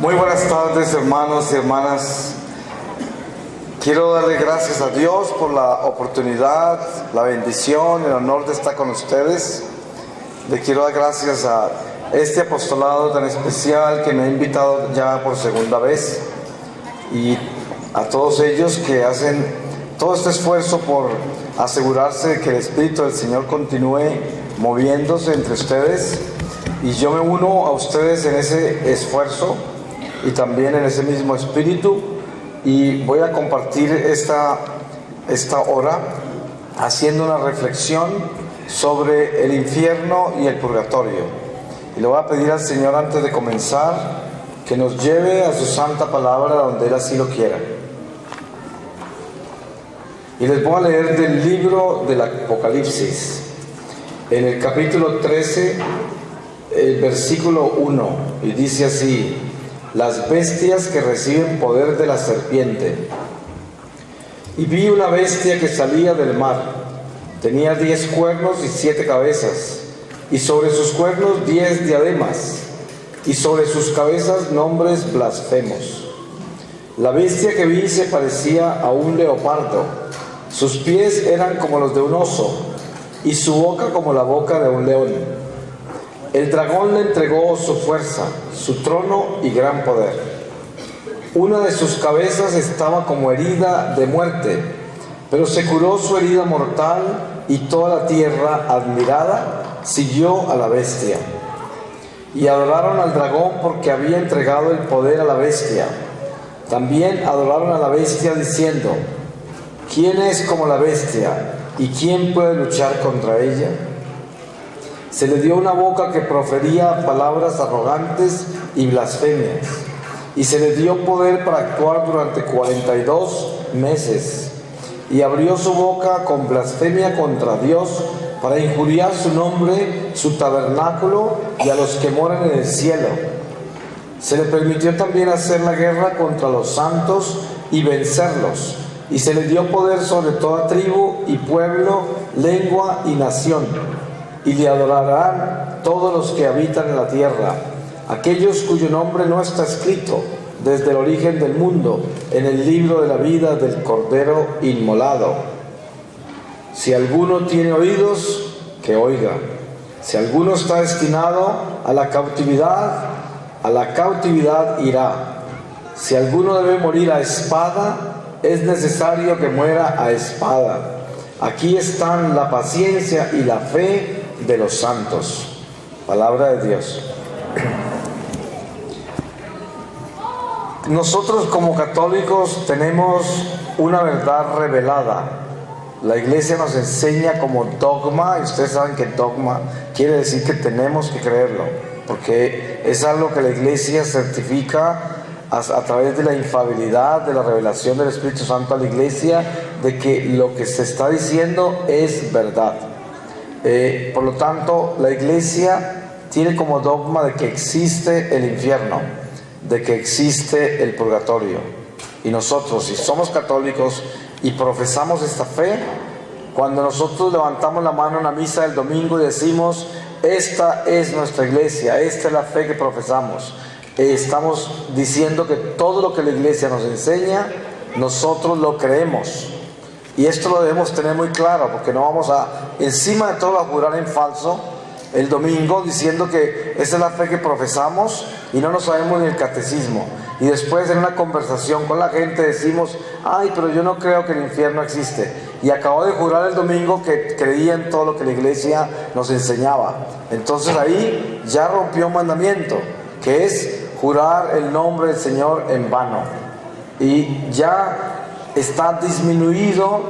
Muy buenas tardes, hermanos y hermanas. Quiero darle gracias a Dios por la oportunidad, la bendición, el honor de estar con ustedes. Le quiero dar gracias a este apostolado tan especial que me ha invitado ya por segunda vez, y a todos ellos que hacen todo este esfuerzo por asegurarse de que el Espíritu del Señor continúe moviéndose entre ustedes. Y yo me uno a ustedes en ese esfuerzo y también en ese mismo espíritu, y voy a compartir esta hora haciendo una reflexión sobre el infierno y el purgatorio. Y le voy a pedir al Señor, antes de comenzar, que nos lleve a su santa palabra donde Él así lo quiera. Y les voy a leer del libro del Apocalipsis, en el capítulo 13, el versículo 1, y dice así: las bestias que reciben poder de la serpiente. Y vi una bestia que salía del mar, tenía 10 cuernos y 7 cabezas, y sobre sus cuernos 10 diademas, y sobre sus cabezas nombres blasfemos. La bestia que vi se parecía a un leopardo, sus pies eran como los de un oso, y su boca como la boca de un león. El dragón le entregó su fuerza, su trono y gran poder. Una de sus cabezas estaba como herida de muerte, pero se curó su herida mortal, y toda la tierra, admirada, siguió a la bestia. Y adoraron al dragón porque había entregado el poder a la bestia. También adoraron a la bestia diciendo: ¿quién es como la bestia y quién puede luchar contra ella? Se le dio una boca que profería palabras arrogantes y blasfemias, y se le dio poder para actuar durante 42 meses, y abrió su boca con blasfemia contra Dios para injuriar su nombre, su tabernáculo y a los que moran en el cielo. Se le permitió también hacer la guerra contra los santos y vencerlos, y se le dio poder sobre toda tribu y pueblo, lengua y nación. Y le adorarán todos los que habitan en la tierra, aquellos cuyo nombre no está escrito desde el origen del mundo en el libro de la vida del Cordero inmolado. Si alguno tiene oídos, que oiga. Si alguno está destinado a la cautividad irá. Si alguno debe morir a espada, es necesario que muera a espada. Aquí están la paciencia y la fe de los santos. Palabra de Dios. Nosotros como católicos tenemos una verdad revelada. La Iglesia nos enseña como dogma, y ustedes saben que dogma quiere decir que tenemos que creerlo, porque es algo que la Iglesia certifica a través de la infalibilidad, de la revelación del Espíritu Santo a la Iglesia, de que lo que se está diciendo es verdad. Por lo tanto, la Iglesia tiene como dogma de que existe el infierno, de que existe el purgatorio. Y nosotros, si somos católicos y profesamos esta fe, cuando nosotros levantamos la mano en la misa del domingo y decimos: esta es nuestra Iglesia, esta es la fe que profesamos, estamos diciendo que todo lo que la Iglesia nos enseña, nosotros lo creemos. Y esto lo debemos tener muy claro, porque no vamos encima de todo, a jurar en falso el domingo diciendo que esa es la fe que profesamos y no nos sabemos ni el catecismo. Y después, en una conversación con la gente, decimos: ay, pero yo no creo que el infierno existe. Y acabo de jurar el domingo que creía en todo lo que la Iglesia nos enseñaba. Entonces ahí ya rompió un mandamiento, que es jurar el nombre del Señor en vano. Y ya está disminuido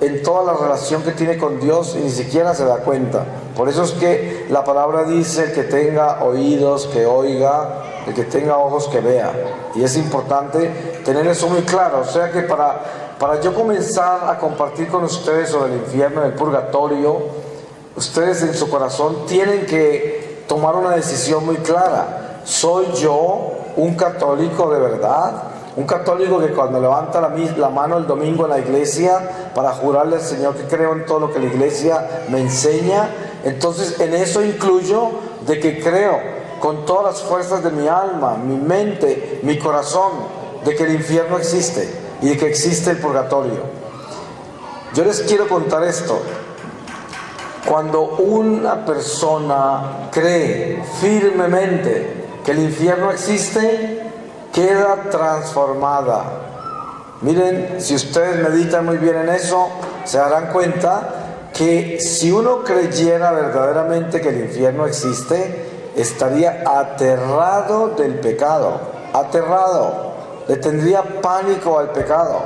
en toda la relación que tiene con Dios, y ni siquiera se da cuenta. Por eso es que la palabra dice: el que tenga oídos, que oiga; el que tenga ojos, que vea. Y es importante tener eso muy claro. O sea que para yo comenzar a compartir con ustedes sobre el infierno y el purgatorio, ustedes en su corazón tienen que tomar una decisión muy clara. ¿Soy yo un católico de verdad? Un católico que cuando levanta la mano el domingo en la iglesia para jurarle al Señor que creo en todo lo que la iglesia me enseña, entonces en eso incluyo de que creo con todas las fuerzas de mi alma, mi mente, mi corazón, de que el infierno existe y de que existe el purgatorio. Yo les quiero contar esto. Cuando una persona cree firmemente que el infierno existe, queda transformada. Miren, si ustedes meditan muy bien en eso, se darán cuenta que si uno creyera verdaderamente que el infierno existe, estaría aterrado del pecado, aterrado, le tendría pánico al pecado.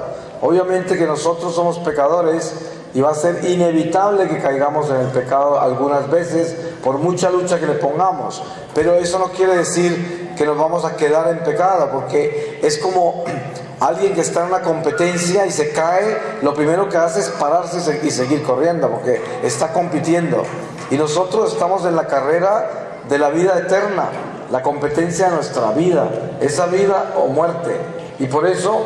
Obviamente que nosotros somos pecadores y va a ser inevitable que caigamos en el pecado algunas veces por mucha lucha que le pongamos, pero eso no quiere decir que nos vamos a quedar en pecado, porque es como alguien que está en una competencia y se cae, lo primero que hace es pararse y seguir corriendo, porque está compitiendo. Y nosotros estamos en la carrera de la vida eterna, la competencia de nuestra vida, esa vida o muerte. Y por eso,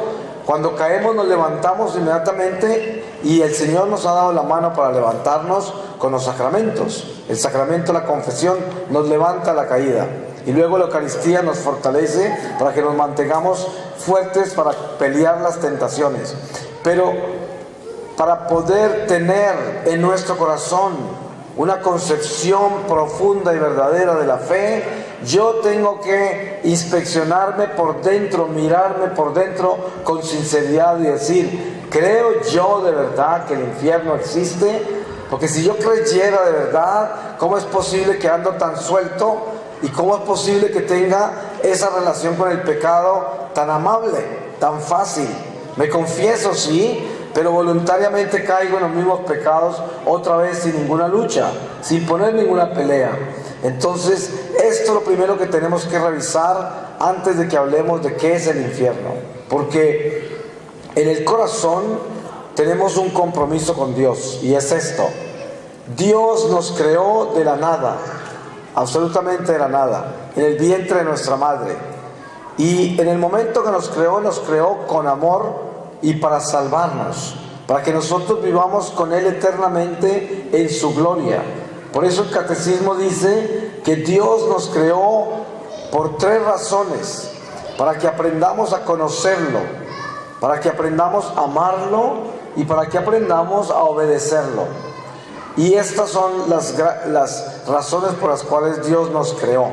cuando caemos nos levantamos inmediatamente, y el Señor nos ha dado la mano para levantarnos con los sacramentos. El sacramento de la confesión nos levanta la caída, y luego la Eucaristía nos fortalece para que nos mantengamos fuertes para pelear las tentaciones. Pero para poder tener en nuestro corazón una concepción profunda y verdadera de la fe, yo tengo que inspeccionarme por dentro, mirarme por dentro con sinceridad y decir: ¿creo yo de verdad que el infierno existe? Porque si yo creyera de verdad, ¿cómo es posible que ando tan suelto? ¿Y cómo es posible que tenga esa relación con el pecado tan amable, tan fácil? Me confieso, sí, pero voluntariamente caigo en los mismos pecados otra vez sin ninguna lucha, sin poner ninguna pelea. Entonces, esto es lo primero que tenemos que revisar antes de que hablemos de qué es el infierno. Porque en el corazón tenemos un compromiso con Dios, y es esto: Dios nos creó de la nada, absolutamente de la nada, en el vientre de nuestra madre. Y en el momento que nos creó con amor y para salvarnos, para que nosotros vivamos con Él eternamente en su gloria. Por eso el Catecismo dice que Dios nos creó por 3 razones: para que aprendamos a conocerlo, para que aprendamos a amarlo y para que aprendamos a obedecerlo. Y estas son las razones por las cuales Dios nos creó.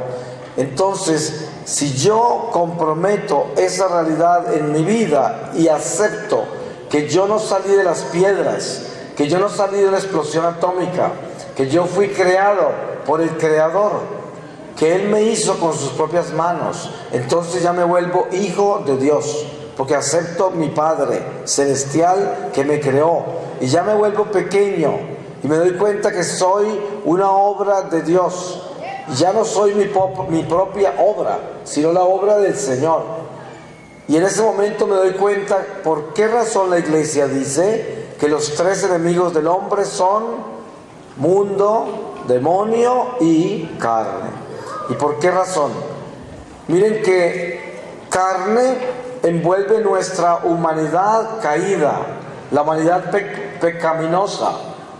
Entonces, si yo comprometo esa realidad en mi vida y acepto que yo no salí de las piedras, que yo no salí de una explosión atómica, que yo fui creado por el Creador, que Él me hizo con sus propias manos, entonces ya me vuelvo hijo de Dios, porque acepto mi Padre celestial que me creó, y ya me vuelvo pequeño y me doy cuenta que soy una obra de Dios. Ya no soy mi propia obra, sino la obra del Señor. Y en ese momento me doy cuenta por qué razón la Iglesia dice que los 3 enemigos del hombre son mundo, demonio y carne. ¿Y por qué razón? Miren que carne envuelve nuestra humanidad caída, la humanidad pecaminosa.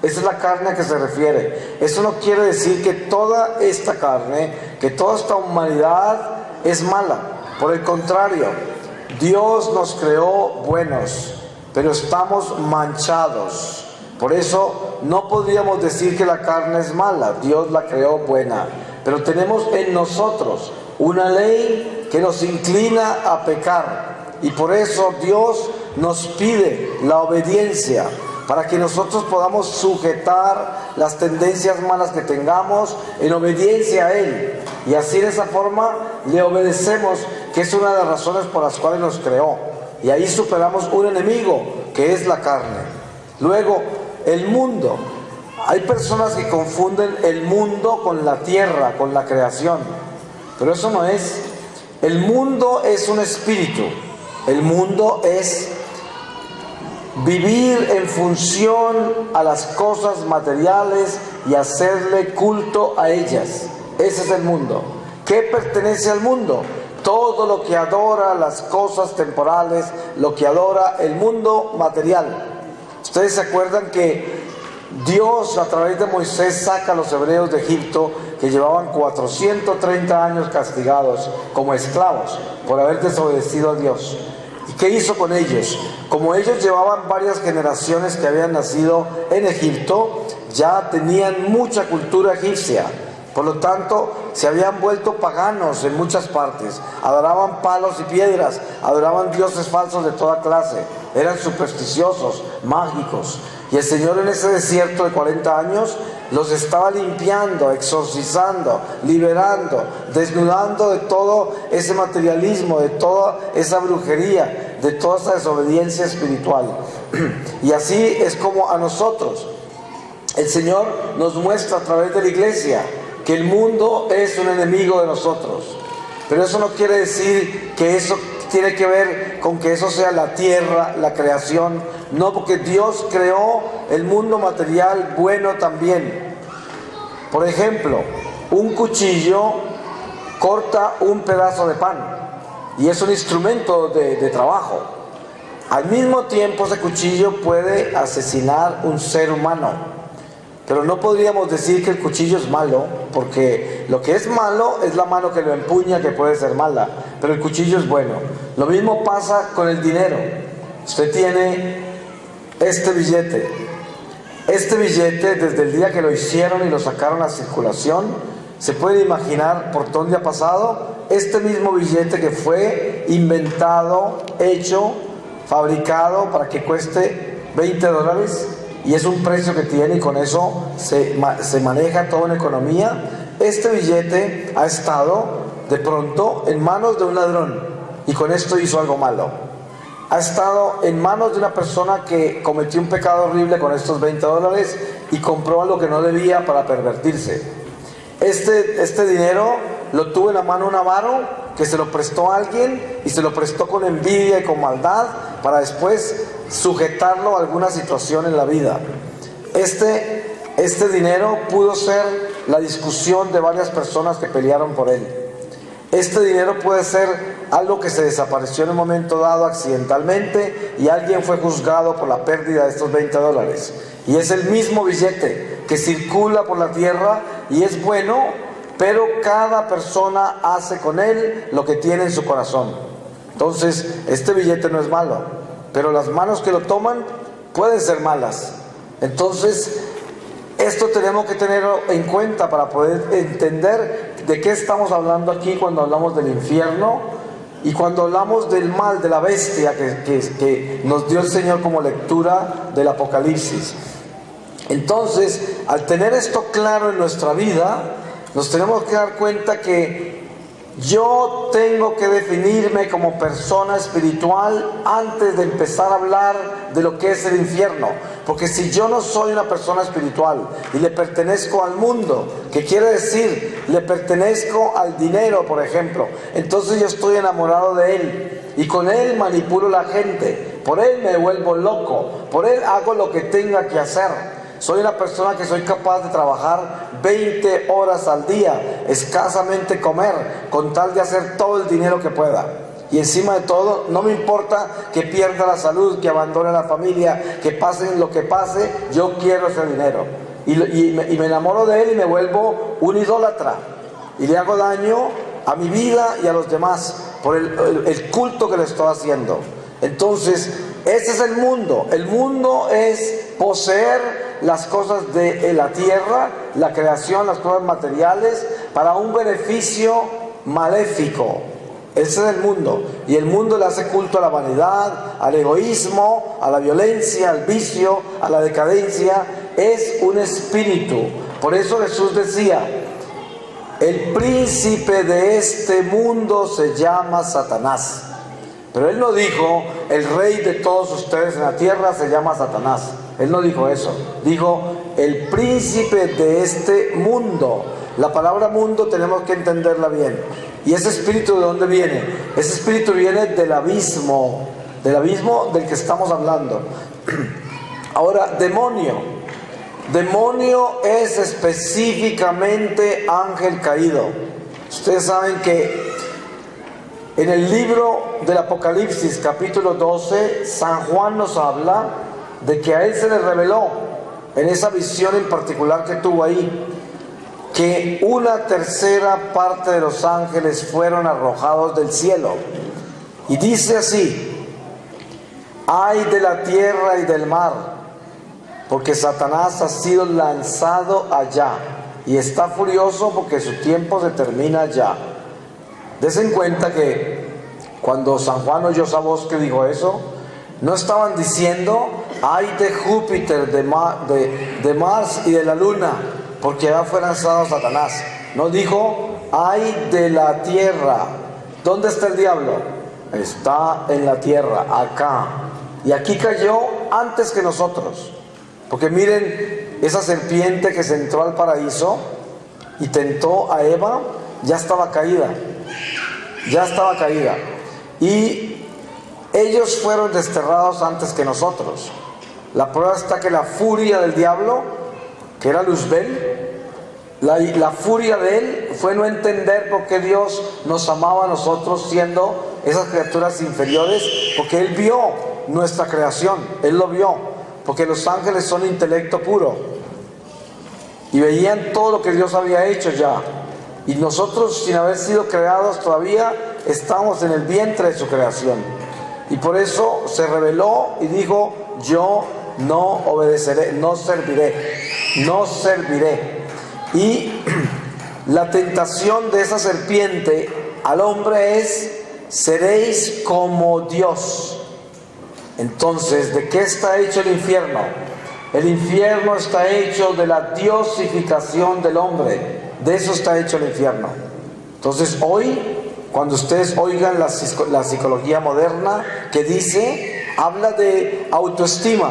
Esa es la carne a que se refiere. Eso no quiere decir que toda esta carne, que toda esta humanidad es mala. Por el contrario, Dios nos creó buenos, pero estamos manchados. Por eso no podríamos decir que la carne es mala. Dios la creó buena. Pero tenemos en nosotros una ley que nos inclina a pecar. Y por eso Dios nos pide la obediencia, para que nosotros podamos sujetar las tendencias malas que tengamos en obediencia a Él. Y así, de esa forma, le obedecemos, que es una de las razones por las cuales nos creó. Y ahí superamos un enemigo, que es la carne. Luego, el mundo. Hay personas que confunden el mundo con la tierra, con la creación. Pero eso no es. El mundo es un espíritu. El mundo es vivir en función a las cosas materiales y hacerle culto a ellas. Ese es el mundo. ¿Qué pertenece al mundo? Todo lo que adora las cosas temporales, lo que adora el mundo material. Ustedes se acuerdan que Dios a través de Moisés saca a los hebreos de Egipto, que llevaban 430 años castigados como esclavos por haber desobedecido a Dios. ¿Y qué hizo con ellos? Como ellos llevaban varias generaciones que habían nacido en Egipto, ya tenían mucha cultura egipcia. Por lo tanto, se habían vuelto paganos en muchas partes. Adoraban palos y piedras, adoraban dioses falsos de toda clase. Eran supersticiosos, mágicos. Y el Señor en ese desierto de 40 años los estaba limpiando, exorcizando, liberando, desnudando de todo ese materialismo, de toda esa brujería, de toda esa desobediencia espiritual. Y así es como a nosotros el Señor nos muestra a través de la iglesia que el mundo es un enemigo de nosotros. Pero eso no quiere decir que eso tiene que ver con que eso sea la tierra, la creación. No, porque Dios creó el mundo material bueno también. Por ejemplo, un cuchillo corta un pedazo de pan y es un instrumento de trabajo. Al mismo tiempo, ese cuchillo puede asesinar un ser humano. Pero no podríamos decir que el cuchillo es malo, porque lo que es malo es la mano que lo empuña, que puede ser mala, pero el cuchillo es bueno. Lo mismo pasa con el dinero. Usted tiene este billete. Este billete, desde el día que lo hicieron y lo sacaron a circulación, se puede imaginar por dónde ha pasado. Este mismo billete que fue inventado, hecho, fabricado para que cueste $20, y es un precio que tiene, y con eso se maneja toda una economía. Este billete ha estado de pronto en manos de un ladrón y con esto hizo algo malo. Ha estado en manos de una persona que cometió un pecado horrible con estos $20 y compró algo que no debía para pervertirse. Este dinero lo tuvo en la mano un avaro que se lo prestó a alguien, y se lo prestó con envidia y con maldad para después sujetarlo a alguna situación en la vida. Este dinero pudo ser la discusión de varias personas que pelearon por él. Este dinero puede ser algo que se desapareció en un momento dado accidentalmente y alguien fue juzgado por la pérdida de estos $20. Y es el mismo billete que circula por la tierra y es bueno, pero cada persona hace con él lo que tiene en su corazón. Entonces, este billete no es malo, pero las manos que lo toman pueden ser malas. Entonces, esto tenemos que tenerlo en cuenta para poder entender de qué estamos hablando aquí cuando hablamos del infierno y cuando hablamos del mal, de la bestia que nos dio el Señor como lectura del Apocalipsis. Entonces, al tener esto claro en nuestra vida, nos tenemos que dar cuenta que yo tengo que definirme como persona espiritual antes de empezar a hablar de lo que es el infierno. Porque si yo no soy una persona espiritual y le pertenezco al mundo, que quiere decir, le pertenezco al dinero, por ejemplo, entonces yo estoy enamorado de él y con él manipulo a la gente, por él me vuelvo loco, por él hago lo que tenga que hacer. Soy una persona que soy capaz de trabajar 20 horas al día, escasamente comer, con tal de hacer todo el dinero que pueda. Y encima de todo, no me importa que pierda la salud, que abandone la familia, que pase lo que pase, yo quiero ese dinero. Y me enamoro de él y me vuelvo un idólatra. Y le hago daño a mi vida y a los demás por el culto que le estoy haciendo. Entonces, ese es el mundo. El mundo es poseer las cosas de la tierra, la creación, las cosas materiales, para un beneficio maléfico. Ese es el mundo. Y el mundo le hace culto a la vanidad, al egoísmo, a la violencia, al vicio, a la decadencia. Es un espíritu. Por eso Jesús decía: el príncipe de este mundo se llama Satanás. Pero él no dijo: el rey de todos ustedes en la tierra se llama Satanás. Él no dijo eso. Dijo: el príncipe de este mundo. La palabra mundo tenemos que entenderla bien. ¿Y ese espíritu de dónde viene? Ese espíritu viene del abismo del que estamos hablando. Ahora, demonio. Demonio es específicamente ángel caído. Ustedes saben que en el libro del Apocalipsis, capítulo 12, San Juan nos habla de que a él se le reveló en esa visión en particular que tuvo ahí, que una tercera parte de los ángeles fueron arrojados del cielo. Y dice así: ay de la tierra y del mar, porque Satanás ha sido lanzado allá y está furioso porque su tiempo se termina ya. Desen en cuenta que cuando San Juan oyó esa voz que dijo eso, no estaban diciendo ay de Júpiter, de Mars y de la luna, porque ya fue lanzado Satanás. No dijo ay de la tierra. ¿Dónde está el diablo? Está en la tierra, acá. Y aquí cayó antes que nosotros. Porque miren, esa serpiente que se entró al paraíso y tentó a Eva, ya estaba caída. Ya estaba caída. Y ellos fueron desterrados antes que nosotros. La prueba está que la furia del diablo, que era Luzbel, la furia de él fue no entender por qué Dios nos amaba a nosotros siendo esas criaturas inferiores, porque él vio nuestra creación, él lo vio, porque los ángeles son intelecto puro y veían todo lo que Dios había hecho ya, y nosotros, sin haber sido creados todavía, estamos en el vientre de su creación, y por eso se rebeló y dijo: yo no obedeceré, no serviré. Y la tentación de esa serpiente al hombre es: seréis como Dios. Entonces, ¿de qué está hecho el infierno? El infierno está hecho de la diosificación del hombre. De eso está hecho el infierno. Entonces hoy, cuando ustedes oigan la psicología moderna que dice, habla de autoestima,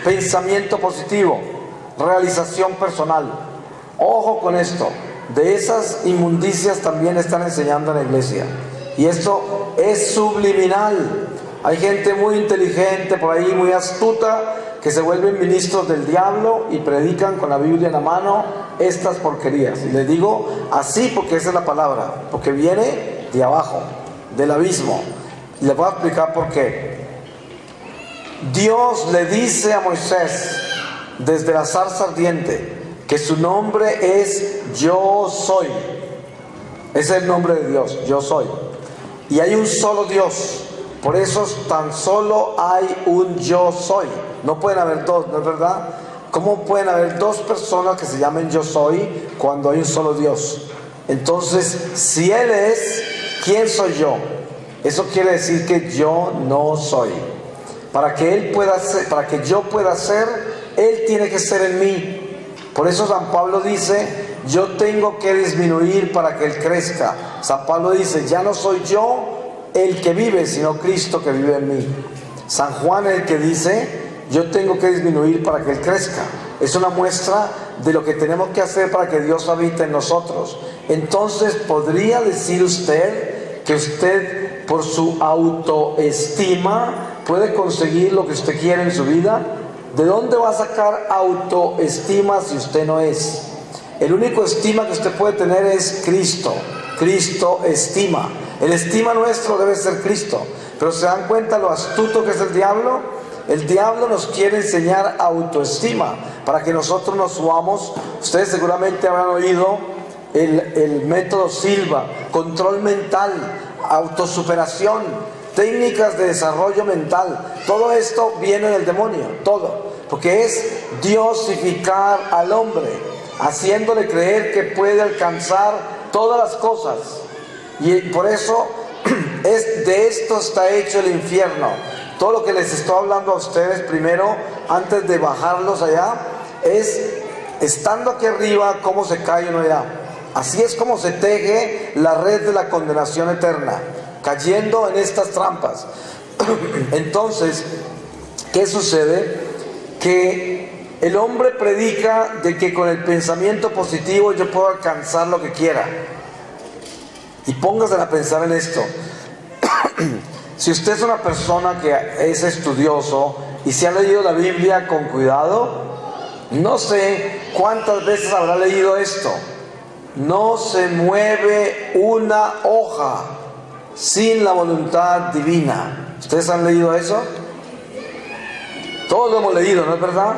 pensamiento positivo, realización personal. Ojo con esto, de esas inmundicias también están enseñando en la iglesia. Y esto es subliminal. Hay gente muy inteligente por ahí, muy astuta, que se vuelven ministros del diablo y predican con la Biblia en la mano estas porquerías. Y les digo así porque esa es la palabra, porque viene de abajo, del abismo. Y les voy a explicar por qué. Dios le dice a Moisés, desde la zarza ardiente, que su nombre es Yo Soy. Ese es el nombre de Dios, Yo Soy. Y hay un solo Dios. Por eso tan solo hay un Yo Soy. No pueden haber dos, ¿no es verdad? ¿Cómo pueden haber dos personas que se llamen Yo Soy cuando hay un solo Dios? Entonces, si Él es, ¿quién soy yo? Eso quiere decir que yo no soy. Para que Él pueda ser, para que yo pueda ser, Él tiene que ser en mí. Por eso San Pablo dice: yo tengo que disminuir para que Él crezca. San Pablo dice: ya no soy yo el que vive, sino Cristo que vive en mí. San Juan es el que dice: yo tengo que disminuir para que Él crezca. Es una muestra de lo que tenemos que hacer para que Dios habite en nosotros. Entonces, ¿podría decir usted que usted, por su autoestima, puede conseguir lo que usted quiere en su vida? ¿De dónde va a sacar autoestima si usted no es? El único estima que usted puede tener es Cristo. Cristo estima. El estima nuestro debe ser Cristo. Pero ¿se dan cuenta lo astuto que es el diablo? El diablo nos quiere enseñar autoestima para que nosotros nos subamos. Ustedes seguramente habrán oído el método Silva, control mental, autosuperación, técnicas de desarrollo mental. Todo esto viene del demonio, todo, porque es diosificar al hombre, haciéndole creer que puede alcanzar todas las cosas. Y por eso de esto está hecho el infierno. Todo lo que les estoy hablando a ustedes primero, antes de bajarlos allá, es estando aquí arriba, cómo se cae uno allá. Así es como se teje la red de la condenación eterna, cayendo en estas trampas. Entonces, ¿qué sucede? Que el hombre predica de que con el pensamiento positivo yo puedo alcanzar lo que quiera. Y póngase a pensar en esto. Si usted es una persona que es estudioso y se ha leído la Biblia con cuidado, no sé cuántas veces habrá leído esto: no se mueve una hoja sin la voluntad divina. ¿Ustedes han leído eso? Todos lo hemos leído, ¿no es verdad?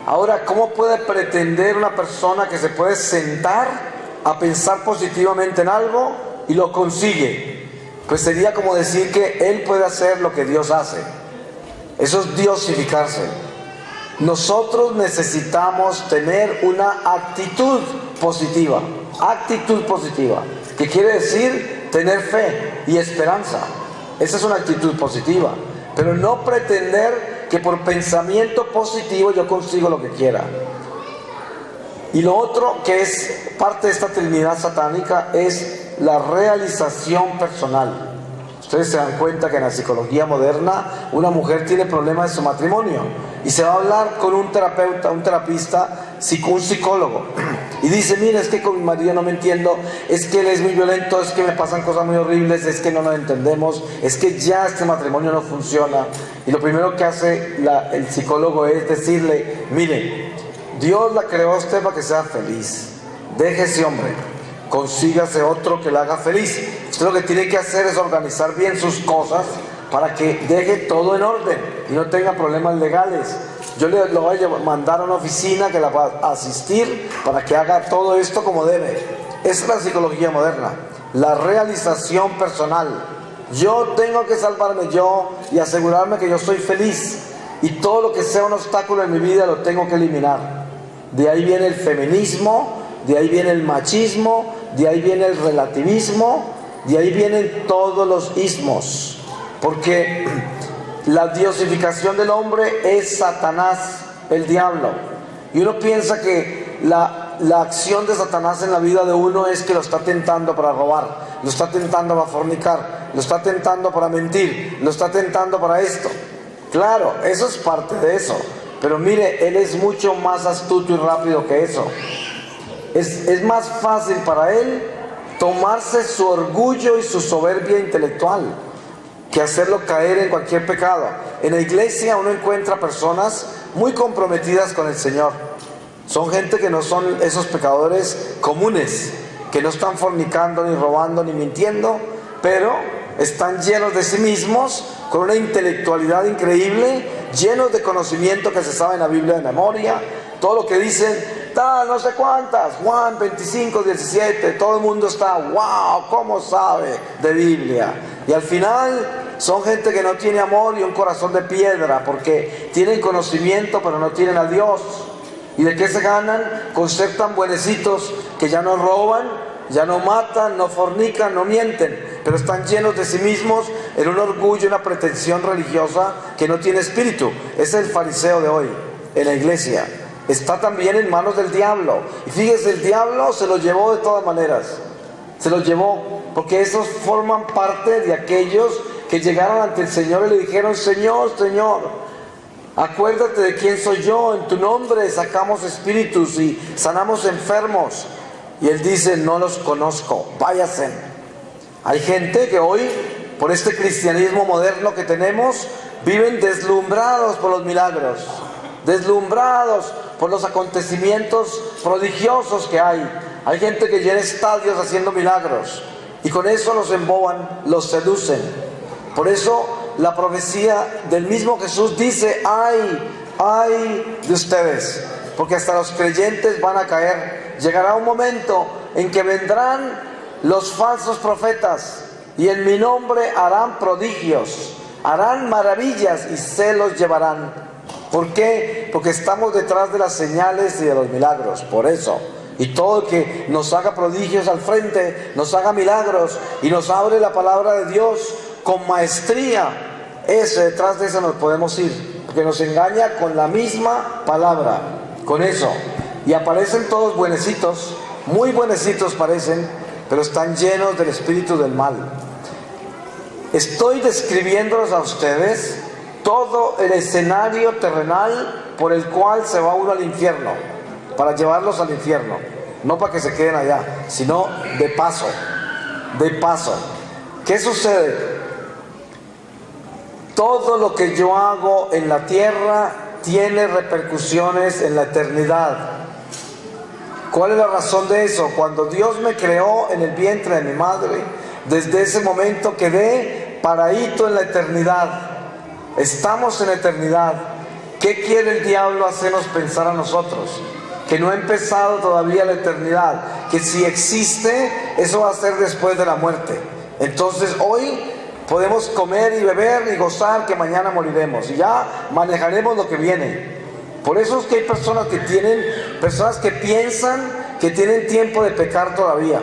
Ahora, ¿cómo puede pretender una persona que se puede sentar a pensar positivamente en algo y lo consigue? Pues sería como decir que él puede hacer lo que Dios hace. Eso es diosificarse. Nosotros necesitamos tener una actitud positiva, que quiere decir tener fe y esperanza. Esa es una actitud positiva, pero no pretender que por pensamiento positivo yo consigo lo que quiera. Y lo otro que es parte de esta trinidad satánica es la realización personal. Ustedes se dan cuenta que en la psicología moderna una mujer tiene problemas en su matrimonio y se va a hablar con un terapeuta, un terapista, un psicólogo, y dice: mire, es que con mi marido no me entiendo, es que él es muy violento, es que me pasan cosas muy horribles, es que no nos entendemos, es que ya este matrimonio no funciona. Y lo primero que hace el psicólogo es decirle: mire, Dios la creó a usted para que sea feliz, deje ese hombre, consígase otro que la haga feliz. Usted lo que tiene que hacer es organizar bien sus cosas para que deje todo en orden y no tenga problemas legales. Yo lo voy a mandar a una oficina que la va a asistir para que haga todo esto como debe. Esa es la psicología moderna, la realización personal. Yo tengo que salvarme yo y asegurarme que yo soy feliz, y todo lo que sea un obstáculo en mi vida lo tengo que eliminar. De ahí viene el feminismo, de ahí viene el machismo, de ahí viene el relativismo, de ahí vienen todos los ismos, porque la diosificación del hombre es Satanás, el diablo. Y uno piensa que la acción de Satanás en la vida de uno es que lo está tentando para robar, lo está tentando para fornicar, lo está tentando para mentir, lo está tentando para esto. Claro, eso es parte de eso, pero mire, él es mucho más astuto y rápido que eso. Es más fácil para él tomarse su orgullo y su soberbia intelectual que hacerlo caer en cualquier pecado. En la iglesia uno encuentra personas muy comprometidas con el Señor. Son gente que no son esos pecadores comunes, que no están fornicando, ni robando, ni mintiendo, pero están llenos de sí mismos, con una intelectualidad increíble, llenos de conocimiento que se sabe en la Biblia de memoria. Todo lo que dicen, tal, no sé cuántas, Juan 25, 17, todo el mundo está: wow, ¿cómo sabe de Biblia? Y al final son gente que no tiene amor y un corazón de piedra, porque tienen conocimiento pero no tienen a Dios. ¿Y de qué se ganan? Con ser tan buenecitos que ya no roban, ya no matan, no fornican, no mienten, pero están llenos de sí mismos en un orgullo, una pretensión religiosa que no tiene espíritu. Es el fariseo de hoy en la iglesia. Está también en manos del diablo. Y fíjese, el diablo se lo llevó de todas maneras. Se lo llevó, porque esos forman parte de aquellos que llegaron ante el Señor y le dijeron: Señor, Señor, acuérdate de quién soy yo, en tu nombre sacamos espíritus y sanamos enfermos. Y él dice: no los conozco, váyanse. Hay gente que hoy, por este cristianismo moderno que tenemos, viven deslumbrados por los milagros, deslumbrados por los acontecimientos prodigiosos que hay. Hay gente que llena estadios haciendo milagros, y con eso los emboban, los seducen. Por eso la profecía del mismo Jesús dice: ay de ustedes, porque hasta los creyentes van a caer. Llegará un momento en que vendrán los falsos profetas y en mi nombre harán prodigios, harán maravillas y se los llevarán. ¿Por qué? Porque estamos detrás de las señales y de los milagros. Por eso. Y todo el que nos haga prodigios al frente, nos haga milagros y nos abre la palabra de Dios con maestría, detrás de eso nos podemos ir, porque nos engaña con la misma palabra, con eso. Y aparecen todos buenecitos, muy buenecitos parecen, pero están llenos del espíritu del mal. Estoy describiéndolos a ustedes todo el escenario terrenal por el cual se va uno al infierno, para llevarlos al infierno, no para que se queden allá, sino de paso, de paso. ¿Qué sucede? Todo lo que yo hago en la tierra tiene repercusiones en la eternidad. ¿Cuál es la razón de eso? Cuando Dios me creó en el vientre de mi madre, desde ese momento quedé paradito en la eternidad. Estamos en la eternidad. ¿Qué quiere el diablo hacernos pensar a nosotros? Que no ha empezado todavía la eternidad, que si existe, eso va a ser después de la muerte. Entonces hoy podemos comer y beber y gozar, que mañana moriremos y ya manejaremos lo que viene. Por eso es que hay personas que piensan que tienen tiempo de pecar todavía.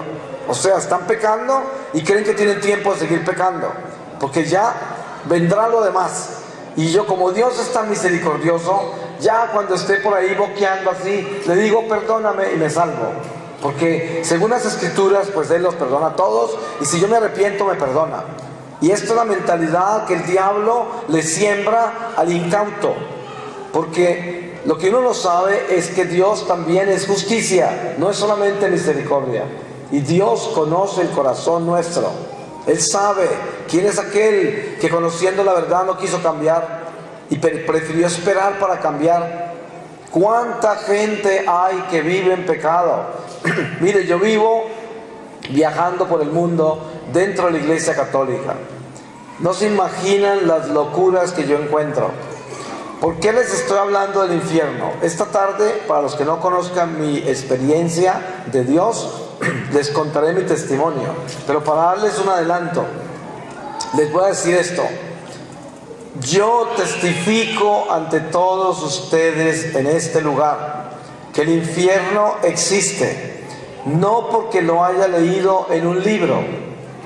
O sea, están pecando y creen que tienen tiempo de seguir pecando, porque ya vendrá lo demás. Y yo, como Dios es tan misericordioso, ya cuando esté por ahí boqueando así, le digo perdóname y me salvo. Porque según las escrituras, pues Él los perdona a todos, y si yo me arrepiento, me perdona. Y esta es la mentalidad que el diablo le siembra al incauto. Porque lo que uno no sabe es que Dios también es justicia, no es solamente misericordia. Y Dios conoce el corazón nuestro. Él sabe quién es aquel que, conociendo la verdad, no quiso cambiar y prefirió esperar para cambiar. ¿Cuánta gente hay que vive en pecado? Mire, yo vivo viajando por el mundo dentro de la Iglesia Católica. No se imaginan las locuras que yo encuentro. ¿Por qué les estoy hablando del infierno? Esta tarde, para los que no conozcan mi experiencia de Dios, les contaré mi testimonio. Pero para darles un adelanto, les voy a decir esto. Yo testifico ante todos ustedes en este lugar que el infierno existe. No porque lo haya leído en un libro,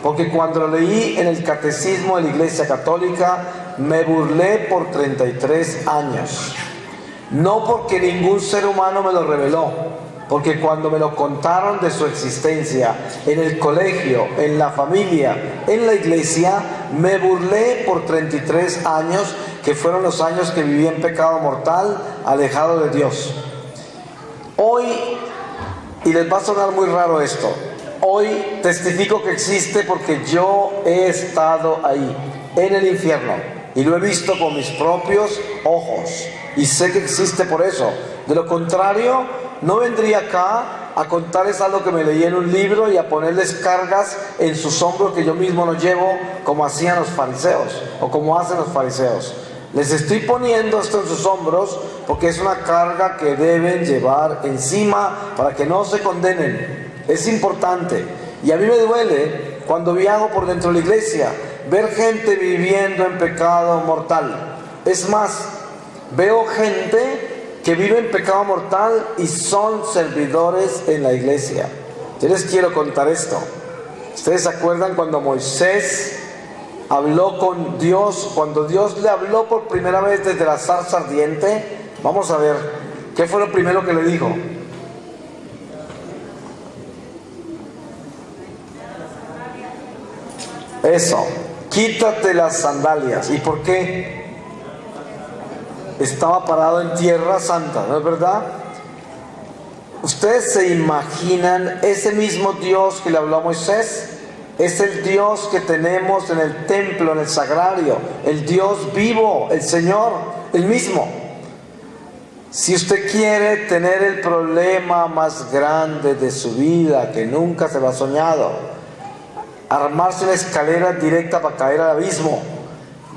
porque cuando lo leí en el catecismo de la Iglesia Católica me burlé por 33 años. No porque ningún ser humano me lo reveló, porque cuando me lo contaron de su existencia, en el colegio, en la familia, en la iglesia, me burlé por 33 años, que fueron los años que viví en pecado mortal, alejado de Dios. Hoy, y les va a sonar muy raro esto, hoy testifico que existe porque yo he estado ahí, en el infierno, y lo he visto con mis propios ojos, y sé que existe por eso. De lo contrario, no vendría acá a contarles algo que me leí en un libro y a ponerles cargas en sus hombros que yo mismo no llevo, como hacían los fariseos, o como hacen los fariseos. Les estoy poniendo esto en sus hombros porque es una carga que deben llevar encima para que no se condenen. Es importante. Y a mí me duele cuando viajo por dentro de la iglesia ver gente viviendo en pecado mortal. Es más, veo gente que vive en pecado mortal y son servidores en la iglesia. Yo les quiero contar esto. ¿Ustedes se acuerdan cuando Moisés habló con Dios? Cuando Dios le habló por primera vez desde la zarza ardiente. Vamos a ver, ¿qué fue lo primero que le dijo? Eso, quítate las sandalias. ¿Y por qué? Estaba parado en tierra santa, ¿no es verdad? ¿Ustedes se imaginan ese mismo Dios que le habló a Moisés? Es el Dios que tenemos en el templo, en el sagrario, el Dios vivo, el Señor, el mismo. Si usted quiere tener el problema más grande de su vida, que nunca se lo ha soñado, armarse una escalera directa para caer al abismo,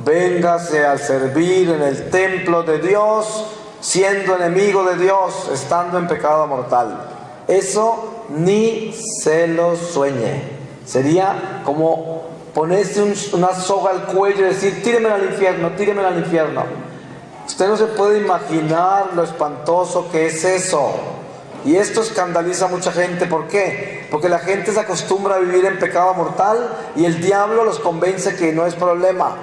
véngase a servir en el templo de Dios, siendo enemigo de Dios, estando en pecado mortal. Eso ni se lo sueñe. Sería como ponerse una soga al cuello y decir, tíreme al infierno, tíreme al infierno. Usted no se puede imaginar lo espantoso que es eso. Y esto escandaliza a mucha gente. ¿Por qué? Porque la gente se acostumbra a vivir en pecado mortal y el diablo los convence que no es problema.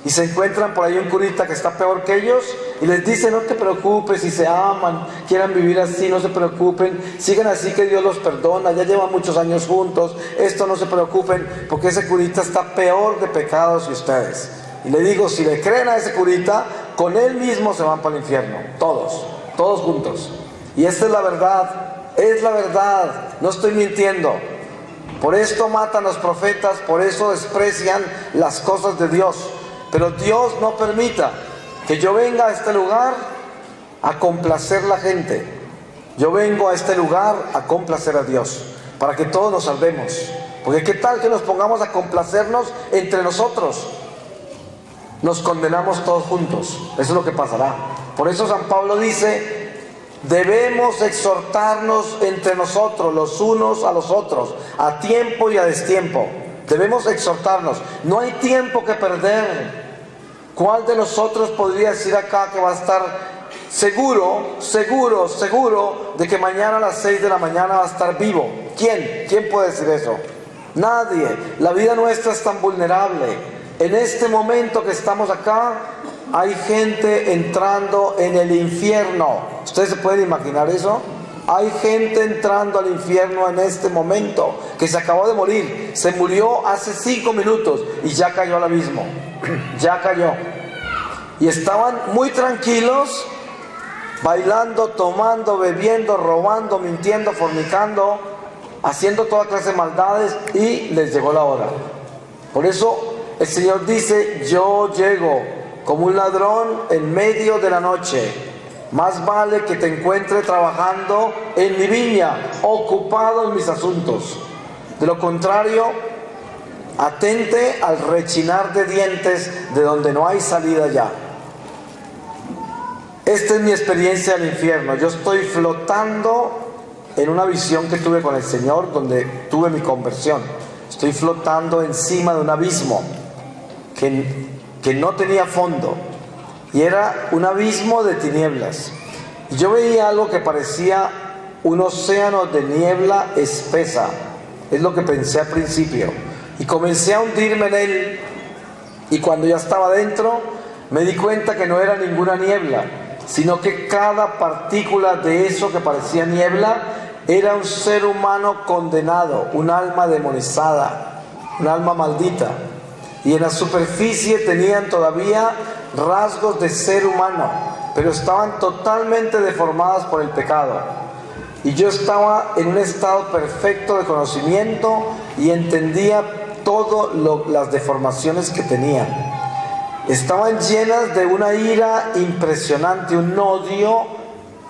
Y se encuentran por ahí un curita que está peor que ellos y les dice, no te preocupes, si se aman, quieran vivir así, no se preocupen, sigan así que Dios los perdona, ya llevan muchos años juntos, esto no se preocupen, porque ese curita está peor de pecados que ustedes. Y le digo, si le creen a ese curita, con él mismo se van para el infierno, todos juntos. Y esta es la verdad, no estoy mintiendo. Por esto matan a los profetas, por eso desprecian las cosas de Dios. Pero Dios no permita que yo venga a este lugar a complacer a la gente. Yo vengo a este lugar a complacer a Dios, para que todos nos salvemos. Porque qué tal que nos pongamos a complacernos entre nosotros, nos condenamos todos juntos. Eso es lo que pasará. Por eso San Pablo dice, debemos exhortarnos entre nosotros, los unos a los otros, a tiempo y a destiempo. Debemos exhortarnos. No hay tiempo que perder. ¿Cuál de nosotros podría decir acá que va a estar seguro de que mañana a las 6 de la mañana va a estar vivo? ¿Quién puede decir eso? Nadie. La vida nuestra es tan vulnerable. En este momento que estamos acá, hay gente entrando en el infierno. ¿Ustedes se pueden imaginar eso? Hay gente entrando al infierno en este momento, que se acabó de morir. Se murió hace 5 minutos y ya cayó al abismo. Ya cayó. Y estaban muy tranquilos, bailando, tomando, bebiendo, robando, mintiendo, fornicando, haciendo toda clase de maldades, y les llegó la hora. Por eso el Señor dice, yo llego como un ladrón en medio de la noche. Más vale que te encuentre trabajando en mi viña, ocupado en mis asuntos. De lo contrario, atente al rechinar de dientes de donde no hay salida ya. Esta es mi experiencia del infierno. Yo estoy flotando en una visión que tuve con el Señor, donde tuve mi conversión. Estoy flotando encima de un abismo que no tenía fondo, y era un abismo de tinieblas. Y yo veía algo que parecía un océano de niebla espesa. Es lo que pensé al principio, y comencé a hundirme en él. Y cuando ya estaba dentro, me di cuenta que no era ninguna niebla, sino que cada partícula de eso que parecía niebla era un ser humano condenado, un alma demonizada, un alma maldita. Y en la superficie tenían todavía rasgos de ser humano, pero estaban totalmente deformadas por el pecado. Y yo estaba en un estado perfecto de conocimiento y entendía todas las deformaciones que tenían. Estaban llenas de una ira impresionante, un odio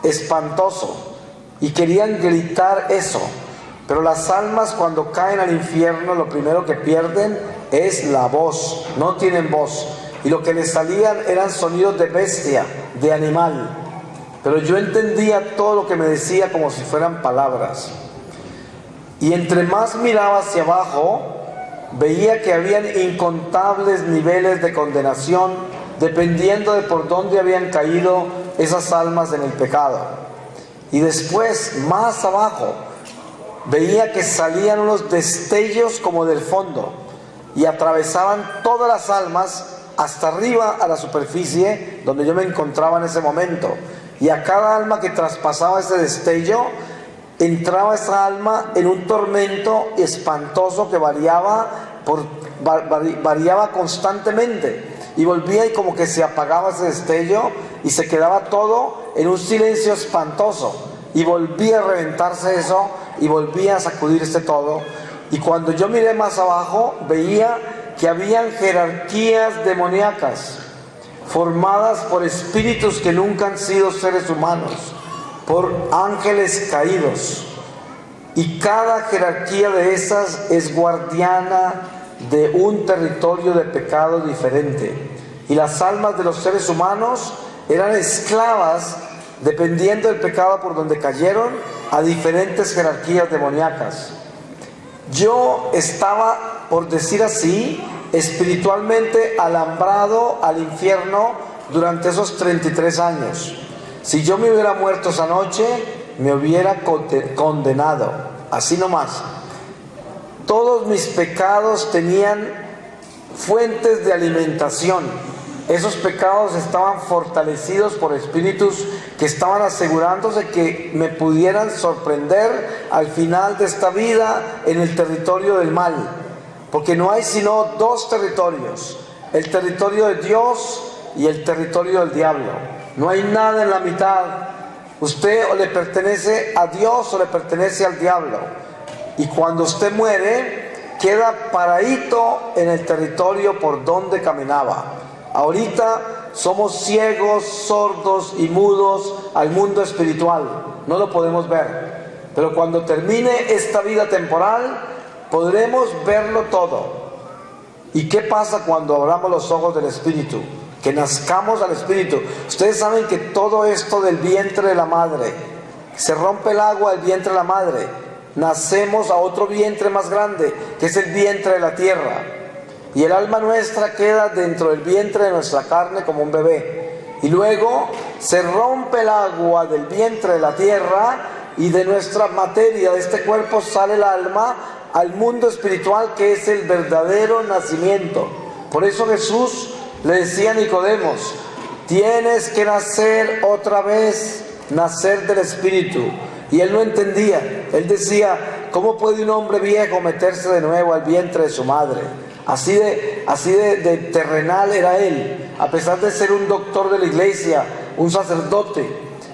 espantoso, y querían gritar eso. Pero las almas, cuando caen al infierno, lo primero que pierden es la voz. No tienen voz, y lo que les salían eran sonidos de bestia, de animal. Pero yo entendía todo lo que me decía como si fueran palabras. Y entre más miraba hacia abajo, veía que habían incontables niveles de condenación, dependiendo de por dónde habían caído esas almas en el pecado. Y después, más abajo, veía que salían unos destellos como del fondo, y atravesaban todas las almas hasta arriba a la superficie donde yo me encontraba en ese momento. Y a cada alma que traspasaba ese destello, entraba esa alma en un tormento espantoso que variaba constantemente, y volvía y como que se apagaba ese destello y se quedaba todo en un silencio espantoso, y volvía a reventarse eso y volvía a sacudirse todo. Y cuando yo miré más abajo, veía que habían jerarquías demoníacas formadas por espíritus que nunca han sido seres humanos, por ángeles caídos, y cada jerarquía de esas es guardiana de un territorio de pecado diferente. Y las almas de los seres humanos eran esclavas, dependiendo del pecado por donde cayeron, a diferentes jerarquías demoníacas. Yo estaba, por decir así, espiritualmente alambrado al infierno durante esos 33 años. Si yo me hubiera muerto esa noche, me hubiera condenado, así nomás. Todos mis pecados tenían fuentes de alimentación. Esos pecados estaban fortalecidos por espíritus que estaban asegurándose que me pudieran sorprender al final de esta vida en el territorio del mal. Porque no hay sino dos territorios: el territorio de Dios y el territorio del diablo. No hay nada en la mitad. Usted o le pertenece a Dios o le pertenece al diablo. Y cuando usted muere, queda paradito en el territorio por donde caminaba. Ahorita somos ciegos, sordos y mudos al mundo espiritual. No lo podemos ver. Pero cuando termine esta vida temporal, podremos verlo todo. ¿Y qué pasa cuando abramos los ojos del Espíritu? que nazcamos al Espíritu. Ustedes saben que todo esto del vientre de la madre, se rompe el agua del vientre de la madre, nacemos a otro vientre más grande, que es el vientre de la tierra, y el alma nuestra queda dentro del vientre de nuestra carne como un bebé, y luego se rompe el agua del vientre de la tierra, y de nuestra materia, de este cuerpo, sale el alma al mundo espiritual, que es el verdadero nacimiento. Por eso Jesús le decía a Nicodemos: tienes que nacer otra vez, nacer del Espíritu. Y él no entendía. Él decía: ¿cómo puede un hombre viejo meterse de nuevo al vientre de su madre? Así de terrenal era él, a pesar de ser un doctor de la iglesia, un sacerdote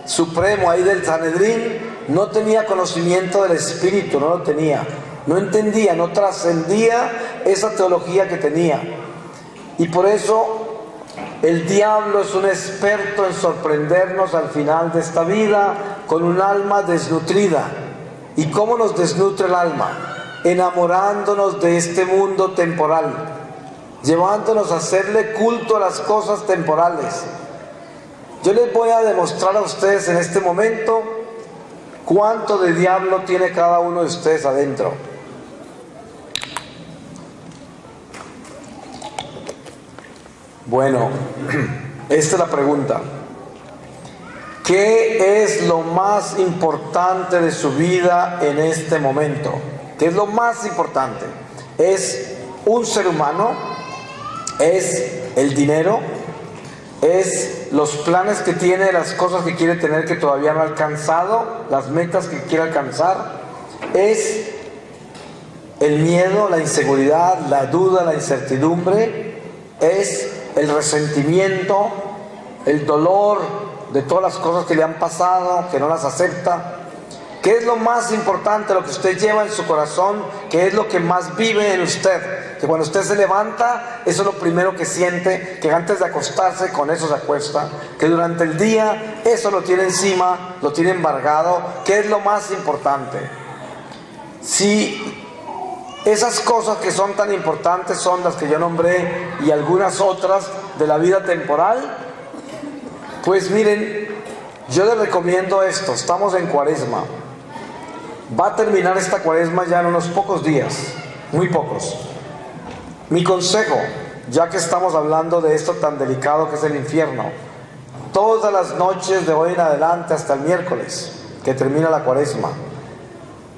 supremo ahí del Sanedrín. No tenía conocimiento del Espíritu, no lo tenía, no entendía, no trascendía esa teología que tenía. Y por eso el diablo es un experto en sorprendernos al final de esta vida con un alma desnutrida. ¿Y cómo nos desnutre el alma? Enamorándonos de este mundo temporal, llevándonos a hacerle culto a las cosas temporales. Yo les voy a demostrar a ustedes en este momento cuánto de diablo tiene cada uno de ustedes adentro. Bueno, esta es la pregunta. ¿Qué es lo más importante de su vida en este momento? ¿Qué es lo más importante? ¿Es un ser humano? ¿Es el dinero? ¿Es los planes que tiene, las cosas que quiere tener que todavía no ha alcanzado, las metas que quiere alcanzar? ¿Es el miedo, la inseguridad, la duda, la incertidumbre? ¿Es el resentimiento, el dolor de todas las cosas que le han pasado, que no las acepta? ¿Qué es lo más importante, lo que usted lleva en su corazón? ¿Qué es lo que más vive en usted? Que cuando usted se levanta, eso es lo primero que siente, que antes de acostarse, con eso se acuesta, que durante el día, eso lo tiene encima, lo tiene embargado. ¿Qué es lo más importante? Si esas cosas que son tan importantes son las que yo nombré y algunas otras de la vida temporal, pues miren, yo les recomiendo esto. Estamos en Cuaresma. Va a terminar esta Cuaresma ya en unos pocos días, muy pocos. Mi consejo, ya que estamos hablando de esto tan delicado que es el infierno, todas las noches de hoy en adelante hasta el miércoles, que termina la Cuaresma,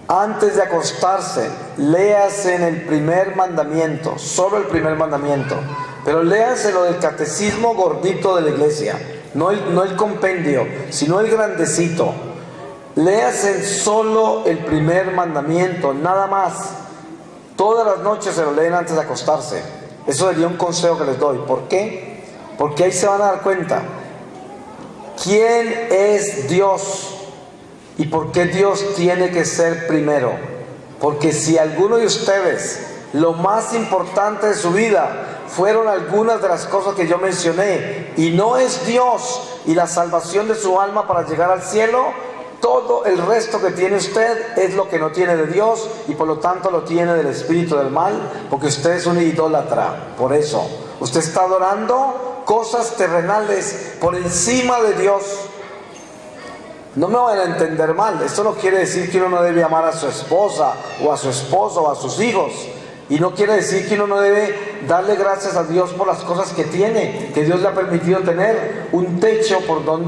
antes de acostarse, léase en el primer mandamiento, solo el primer mandamiento, pero léase lo del catecismo gordito de la iglesia, no el compendio, sino el grandecito. Léase solo el primer mandamiento, nada más. Todas las noches se lo leen antes de acostarse. Eso sería un consejo que les doy. ¿Por qué? Porque ahí se van a dar cuenta quién es Dios y por qué Dios tiene que ser primero. Porque si alguno de ustedes, lo más importante de su vida fueron algunas de las cosas que yo mencioné, y no es Dios y la salvación de su alma para llegar al cielo, todo el resto que tiene usted es lo que no tiene de Dios, y por lo tanto lo tiene del espíritu del mal, porque usted es un idólatra. Por eso usted está adorando cosas terrenales por encima de Dios. No me van a entender mal, esto no quiere decir que uno no debe amar a su esposa o a su esposo o a sus hijos, y no quiere decir que uno no debe darle gracias a Dios por las cosas que tiene, que Dios le ha permitido tener un techo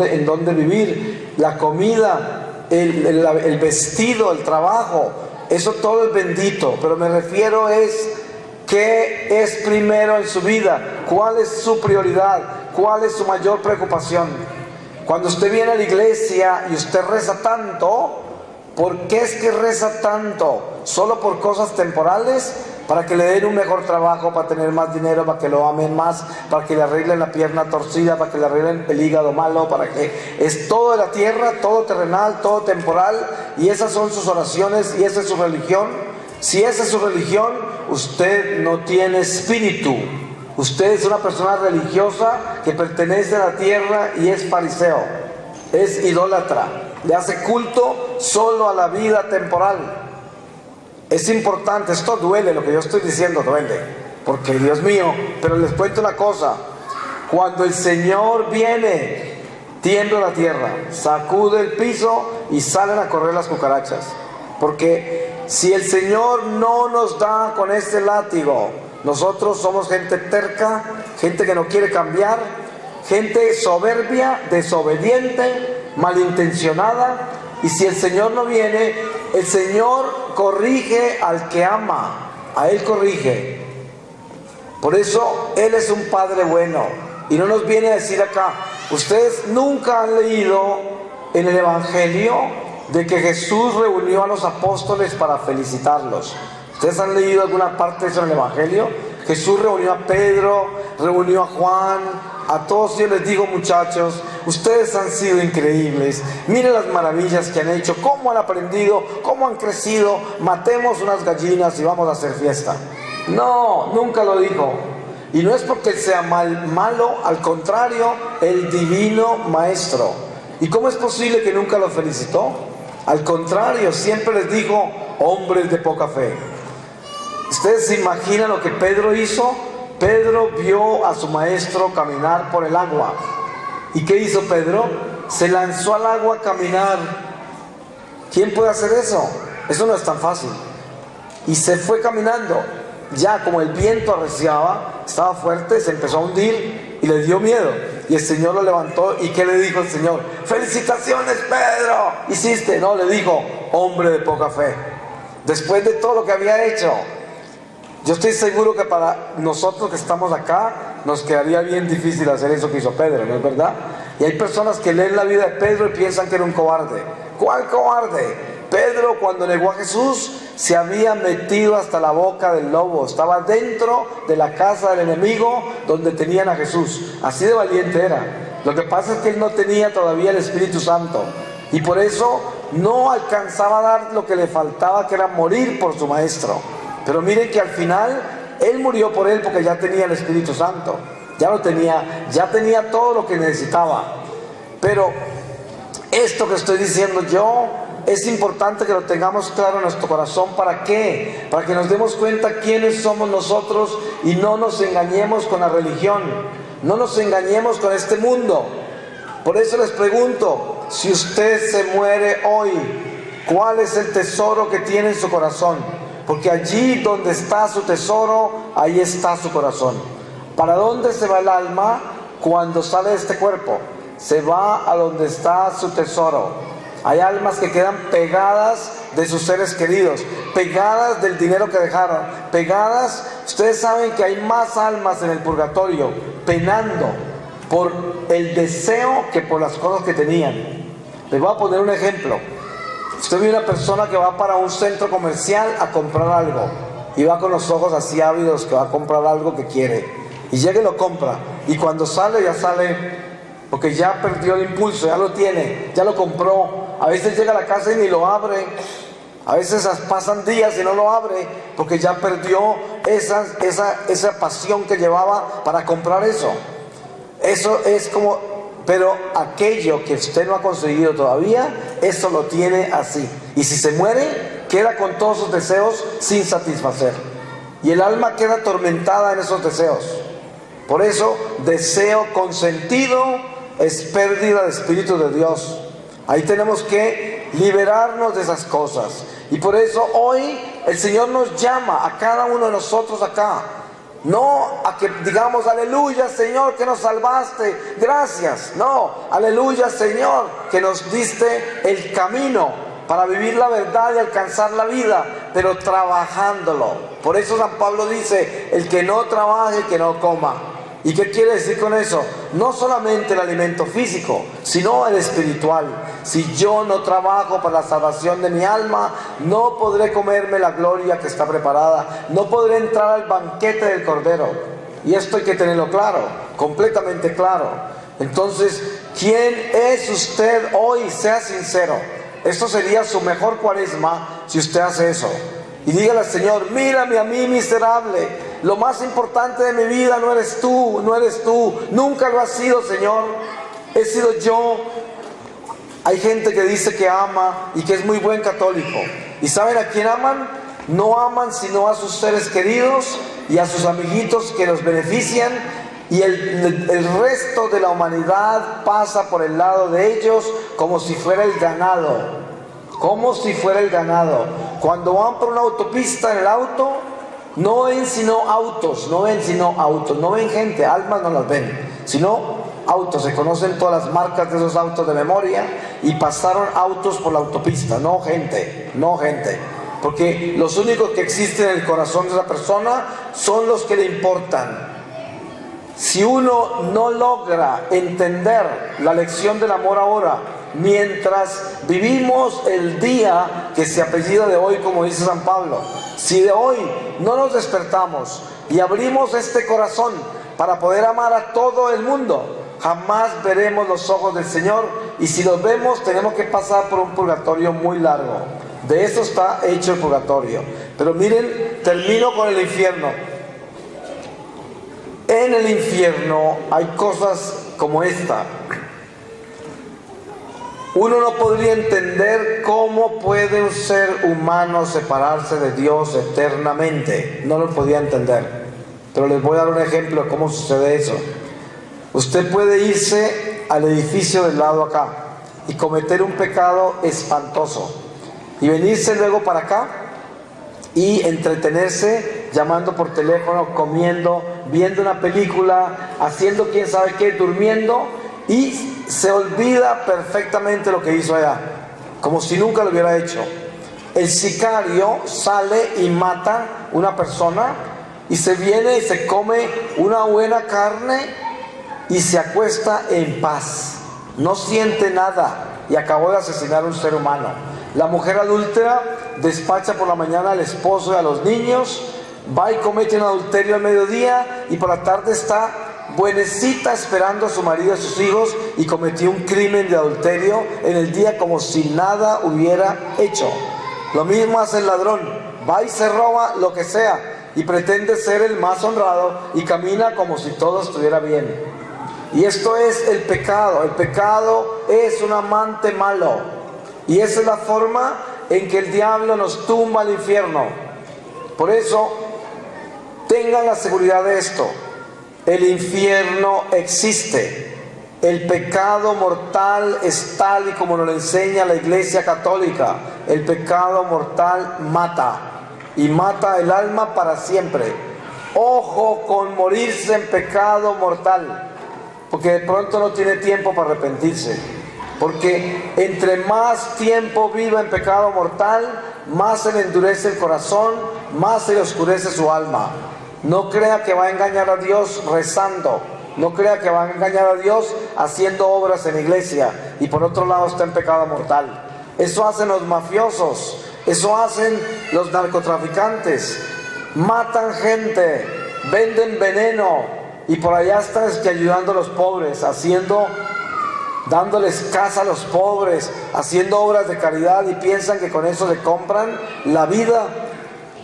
en donde vivir, la comida, el vestido, el trabajo. Eso todo es bendito, pero me refiero es qué es primero en su vida, cuál es su prioridad, cuál es su mayor preocupación. Cuando usted viene a la iglesia y usted reza tanto, ¿por qué es que reza tanto? ¿Solo por cosas temporales? Para que le den un mejor trabajo, para tener más dinero, para que lo amen más, para que le arreglen la pierna torcida, para que le arreglen el hígado malo, para que es todo de la tierra, todo terrenal, todo temporal, y esas son sus oraciones y esa es su religión. Si esa es su religión, usted no tiene espíritu. Usted es una persona religiosa que pertenece a la tierra y es fariseo, es idólatra, le hace culto solo a la vida temporal. Es importante, esto duele, lo que yo estoy diciendo duele, porque Dios mío, pero les cuento una cosa, Cuando el Señor viene, tiembla la tierra, sacude el piso y salen a correr las cucarachas. Porque si el Señor no nos da con este látigo, nosotros somos gente terca, gente que no quiere cambiar, gente soberbia, desobediente, malintencionada. Y si el Señor no viene, el Señor corrige al que ama, a Él corrige. Por eso Él es un Padre bueno. Y no nos viene a decir acá, ustedes nunca han leído en el Evangelio de que Jesús reunió a los apóstoles para felicitarlos. ¿Ustedes han leído alguna parte de eso en el Evangelio? Jesús reunió a Pedro, reunió a Juan, a todos ellos les digo, muchachos, ustedes han sido increíbles, miren las maravillas que han hecho, cómo han aprendido, cómo han crecido, matemos unas gallinas y vamos a hacer fiesta. No, nunca lo dijo. Y no es porque él sea malo, al contrario, el divino maestro. ¿Y cómo es posible que nunca lo felicitó? Al contrario, siempre les dijo, hombres de poca fe. ¿Ustedes se imaginan lo que Pedro hizo? Pedro vio a su maestro caminar por el agua. ¿Y qué hizo Pedro? Se lanzó al agua a caminar. ¿Quién puede hacer eso? Eso no es tan fácil. Y se fue caminando. Ya como el viento arreciaba, estaba fuerte, se empezó a hundir y le dio miedo. Y el Señor lo levantó. ¿Y qué le dijo el Señor? ¡Felicitaciones, Pedro! ¿Hiciste? No, le dijo, hombre de poca fe. Después de todo lo que había hecho. Yo estoy seguro que para nosotros que estamos acá nos quedaría bien difícil hacer eso que hizo Pedro, ¿no es verdad? Y hay personas que leen la vida de Pedro y piensan que era un cobarde. ¿Cuál cobarde? Pedro, cuando negó a Jesús, se había metido hasta la boca del lobo. Estaba dentro de la casa del enemigo donde tenían a Jesús. Así de valiente era. Lo que pasa es que él no tenía todavía el Espíritu Santo. Y por eso no alcanzaba a dar lo que le faltaba, que era morir por su maestro. Pero miren que al final, él murió por él porque ya tenía el Espíritu Santo. Ya lo tenía, ya tenía todo lo que necesitaba. Pero esto que estoy diciendo yo, es importante que lo tengamos claro en nuestro corazón. ¿Para qué? Para que nos demos cuenta quiénes somos nosotros y no nos engañemos con la religión. No nos engañemos con este mundo. Por eso les pregunto, si usted se muere hoy, ¿cuál es el tesoro que tiene en su corazón? Porque allí donde está su tesoro, ahí está su corazón. ¿Para dónde se va el alma cuando sale de este cuerpo? Se va a donde está su tesoro. Hay almas que quedan pegadas de sus seres queridos, pegadas del dinero que dejaron, pegadas. Ustedes saben que hay más almas en el purgatorio penando por el deseo que por las cosas que tenían. Les voy a poner un ejemplo. Usted ve una persona que va para un centro comercial a comprar algo y va con los ojos así ávidos que va a comprar algo que quiere, y llega y lo compra, y cuando sale ya sale porque ya perdió el impulso, ya lo tiene, ya lo compró. A veces llega a la casa y ni lo abre, a veces pasan días y no lo abre porque ya perdió esa pasión que llevaba para comprar eso. Eso es como... Pero aquello que usted no ha conseguido todavía, eso lo tiene así. Y si se muere, queda con todos sus deseos sin satisfacer. Y el alma queda atormentada en esos deseos. Por eso, deseo consentido es pérdida de Espíritu de Dios. Ahí tenemos que liberarnos de esas cosas. Y por eso hoy el Señor nos llama a cada uno de nosotros acá. No a que digamos, aleluya Señor que nos salvaste, gracias. No, aleluya Señor que nos diste el camino para vivir la verdad y alcanzar la vida, pero trabajándolo. Por eso San Pablo dice, el que no trabaje, que no coma. ¿Y qué quiere decir con eso? No solamente el alimento físico, sino el espiritual. Si yo no trabajo para la salvación de mi alma, no podré comerme la gloria que está preparada, no podré entrar al banquete del Cordero. Y esto hay que tenerlo claro, completamente claro. Entonces, ¿quién es usted hoy? Sea sincero. Esto sería su mejor cuaresma si usted hace eso. Y dígale al Señor, mírame a mí miserable. Lo más importante de mi vida no eres tú, no eres tú. Nunca lo has sido, Señor. He sido yo. Hay gente que dice que ama y que es muy buen católico. ¿Y saben a quién aman? No aman sino a sus seres queridos y a sus amiguitos que los benefician y el resto de la humanidad pasa por el lado de ellos como si fuera el ganado, como si fuera el ganado. Cuando van por una autopista en el auto, no ven sino autos, no ven gente, almas no las ven, sino autos. Se conocen todas las marcas de esos autos de memoria, y pasaron autos por la autopista, no gente, porque los únicos que existen en el corazón de esa persona son los que le importan. Si uno no logra entender la lección del amor ahora, mientras vivimos el día que se apellida de hoy, como dice San Pablo, si de hoy no nos despertamos y abrimos este corazón para poder amar a todo el mundo, jamás veremos los ojos del Señor, y si los vemos tenemos que pasar por un purgatorio muy largo. De eso está hecho el purgatorio. Pero miren, termino con el infierno. En el infierno hay cosas como esta. Uno no podría entender cómo puede un ser humano separarse de Dios eternamente. No lo podía entender. Pero les voy a dar un ejemplo de cómo sucede eso. Usted puede irse al edificio del lado acá y cometer un pecado espantoso, y venirse luego para acá y entretenerse llamando por teléfono, comiendo, viendo una película, haciendo quién sabe qué, durmiendo, y se olvida perfectamente lo que hizo allá, como si nunca lo hubiera hecho. El sicario sale y mata una persona, y se viene y se come una buena carne y se acuesta en paz, no siente nada, y acabó de asesinar a un ser humano. La mujer adúltera despacha por la mañana al esposo y a los niños, va y comete un adulterio al mediodía, y por la tarde está buenecita esperando a su marido y a sus hijos, y cometió un crimen de adulterio en el día como si nada hubiera hecho. Lo mismo hace el ladrón, va y se roba lo que sea, y pretende ser el más honrado, y camina como si todo estuviera bien. Y esto es el pecado. El pecado es un amante malo, y esa es la forma en que el diablo nos tumba al infierno. Por eso, tengan la seguridad de esto: el infierno existe. El pecado mortal es tal y como nos lo enseña la Iglesia Católica. El pecado mortal mata, y mata el alma para siempre. Ojo con morirse en pecado mortal, porque de pronto no tiene tiempo para arrepentirse. Porque entre más tiempo viva en pecado mortal, más se le endurece el corazón, más se le oscurece su alma. No crea que va a engañar a Dios rezando, no crea que va a engañar a Dios haciendo obras en la iglesia, y por otro lado está en pecado mortal. Eso hacen los mafiosos, eso hacen los narcotraficantes, matan gente, venden veneno, y por allá están ayudando a los pobres, dándoles casa a los pobres, haciendo obras de caridad, y piensan que con eso le compran la vida.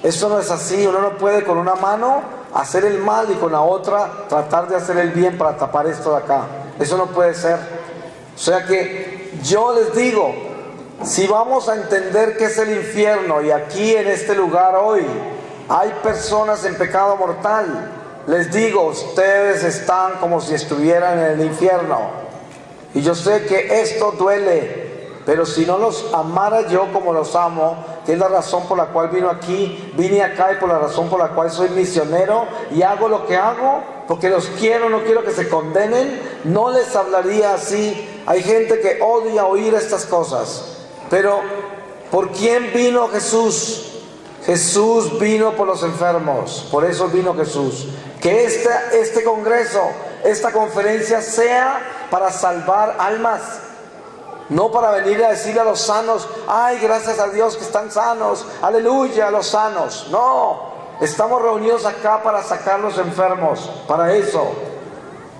Eso no es así. Uno no puede con una mano hacer el mal y con la otra tratar de hacer el bien para tapar esto de acá. Eso no puede ser. O sea que yo les digo, si vamos a entender qué es el infierno, y aquí en este lugar hoy hay personas en pecado mortal, les digo, ustedes están como si estuvieran en el infierno. Y yo sé que esto duele, pero si no los amara yo como los amo, que es la razón por la cual vine acá, y por la razón por la cual soy misionero y hago lo que hago, porque los quiero, no quiero que se condenen, no les hablaría así. Hay gente que odia oír estas cosas, pero ¿por quién vino Jesús? Jesús vino por los enfermos, por eso vino Jesús. Que este congreso, esta conferencia sea para salvar almas, no para venir a decirle a los sanos, ay, gracias a Dios que están sanos, aleluya a los sanos. No, estamos reunidos acá para sacar los enfermos, para eso.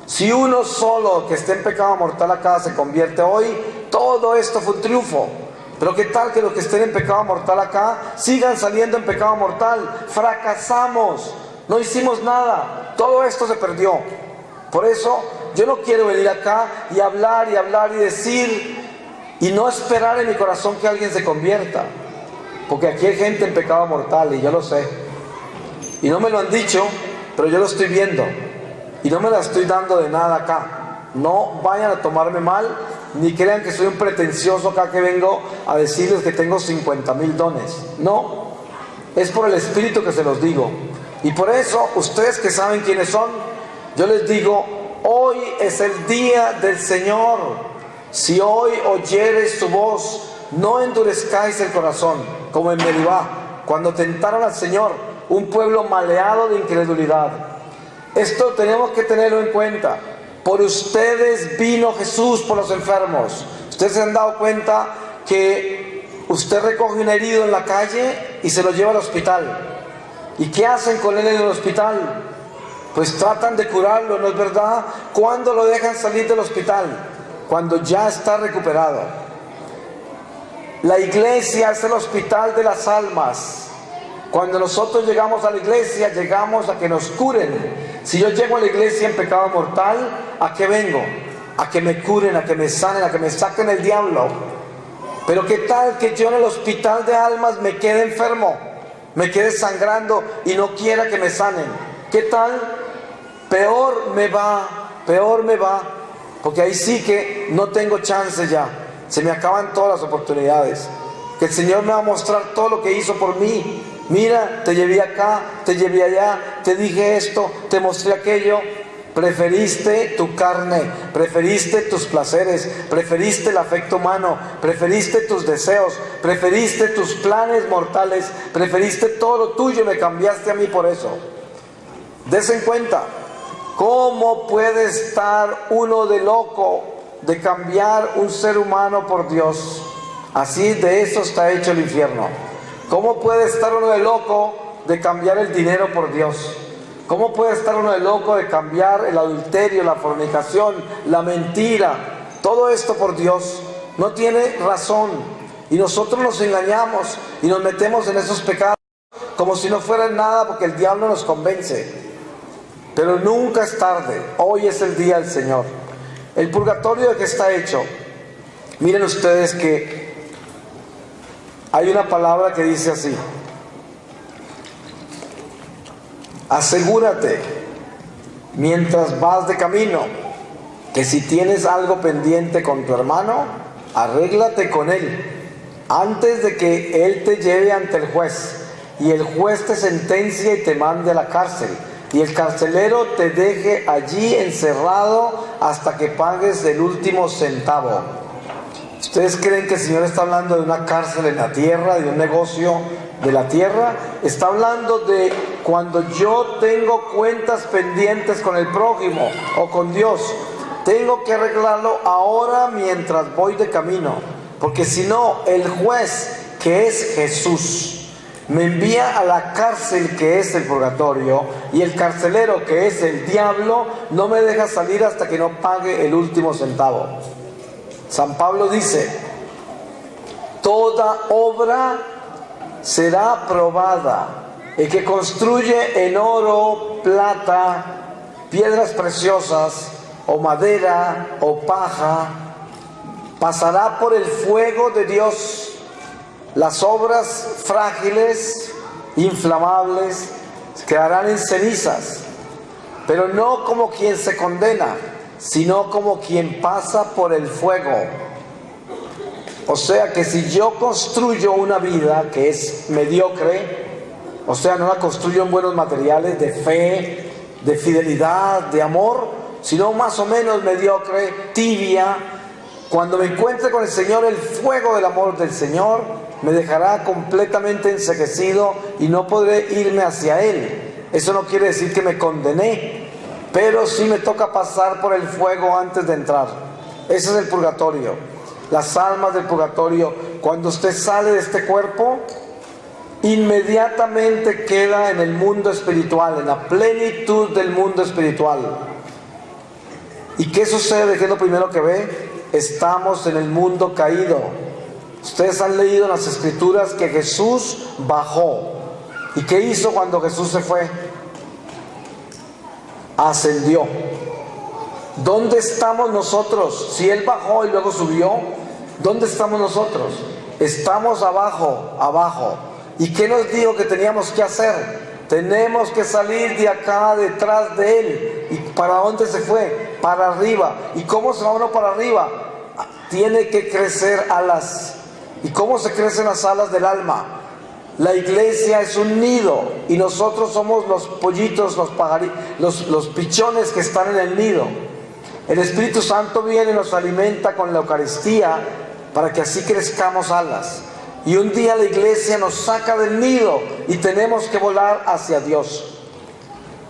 Si uno solo que esté en pecado mortal acá se convierte hoy, todo esto fue un triunfo. Pero qué tal que los que estén en pecado mortal acá sigan saliendo en pecado mortal. Fracasamos, no hicimos nada, todo esto se perdió. Por eso yo no quiero venir acá y hablar y decir, y no esperar en mi corazón que alguien se convierta, porque aquí hay gente en pecado mortal, y yo lo sé, y no me lo han dicho, pero yo lo estoy viendo. Y no me la estoy dando de nada acá. No vayan a tomarme mal, ni crean que soy un pretencioso acá que vengo a decirles que tengo 50,000 dones. No, es por el Espíritu que se los digo. Y por eso, ustedes que saben quiénes son, yo les digo, hoy es el día del Señor. Si hoy oyeres su voz, no endurezcáis el corazón, como en Meribá, cuando tentaron al Señor, un pueblo maleado de incredulidad. Esto tenemos que tenerlo en cuenta. Por ustedes vino Jesús por los enfermos. Ustedes se han dado cuenta que usted recoge un herido en la calle y se lo lleva al hospital. ¿Y qué hacen con él en el hospital? Pues tratan de curarlo, ¿no es verdad? ¿Cuándo lo dejan salir del hospital? Cuando ya está recuperado. La iglesia es el hospital de las almas. Cuando nosotros llegamos a la iglesia, llegamos a que nos curen. Si yo llego a la iglesia en pecado mortal, ¿a qué vengo? A que me curen, a que me sanen, a que me saquen el diablo. Pero ¿qué tal que yo en el hospital de almas me quede enfermo? Me quede sangrando y no quiera que me sanen. ¿Qué tal? Peor me va, porque ahí sí que no tengo chance ya. Se me acaban todas las oportunidades. Que el Señor me va a mostrar todo lo que hizo por mí. Mira, te llevé acá, te llevé allá, te dije esto, te mostré aquello. Preferiste tu carne, preferiste tus placeres, preferiste el afecto humano, preferiste tus deseos, preferiste tus planes mortales, preferiste todo lo tuyo y me cambiaste a mí por eso. Desen cuenta, ¿cómo puede estar uno de loco de cambiar un ser humano por Dios? Así de eso está hecho el infierno. ¿Cómo puede estar uno de loco de cambiar el dinero por Dios? ¿Cómo puede estar uno de loco de cambiar el adulterio, la fornicación, la mentira? Todo esto por Dios. No tiene razón. Y nosotros nos engañamos y nos metemos en esos pecados como si no fuera nada, porque el diablo nos convence. Pero nunca es tarde. Hoy es el día del Señor. El purgatorio de que está hecho. Miren ustedes que hay una palabra que dice así: asegúrate mientras vas de camino que si tienes algo pendiente con tu hermano, arréglate con él antes de que él te lleve ante el juez y el juez te sentencia y te mande a la cárcel y el carcelero te deje allí encerrado hasta que pagues el último centavo. ¿Ustedes creen que el Señor está hablando de una cárcel en la tierra, de un negocio de la tierra? Está hablando de cuando yo tengo cuentas pendientes con el prójimo o con Dios. Tengo que arreglarlo ahora mientras voy de camino, porque si no, el juez, que es Jesús, me envía a la cárcel, que es el purgatorio, y el carcelero, que es el diablo, no me deja salir hasta que no pague el último centavo. San Pablo dice: toda obra será probada. El que construye en oro, plata, piedras preciosas, o madera, o paja, pasará por el fuego de Dios. Las obras frágiles, inflamables, quedarán en cenizas, pero no como quien se condena, sino como quien pasa por el fuego. O sea que si yo construyo una vida que es mediocre, o sea, no la construyo en buenos materiales de fe, de fidelidad, de amor, sino más o menos mediocre, tibia, cuando me encuentre con el Señor, el fuego del amor del Señor me dejará completamente enceguecido y no podré irme hacia Él. Eso no quiere decir que me condené, pero sí me toca pasar por el fuego antes de entrar. Ese es el purgatorio. Las almas del purgatorio, cuando usted sale de este cuerpo, inmediatamente queda en el mundo espiritual, en la plenitud del mundo espiritual. ¿Y qué sucede? ¿Qué es lo primero que ve? Estamos en el mundo caído. Ustedes han leído en las Escrituras que Jesús bajó. ¿Y qué hizo cuando Jesús se fue? Ascendió. ¿Dónde estamos nosotros? Si Él bajó y luego subió, ¿dónde estamos nosotros? Estamos abajo, abajo. ¿Y qué nos dijo que teníamos que hacer? Tenemos que salir de acá detrás de Él. ¿Y para dónde se fue? Para arriba. ¿Y cómo se va uno para arriba? Tiene que crecer alas. ¿Y cómo se crecen las alas del alma? La iglesia es un nido y nosotros somos los pollitos, los pichones que están en el nido. El Espíritu Santo viene y nos alimenta con la Eucaristía para que así crezcamos alas. Y un día la iglesia nos saca del nido y tenemos que volar hacia Dios.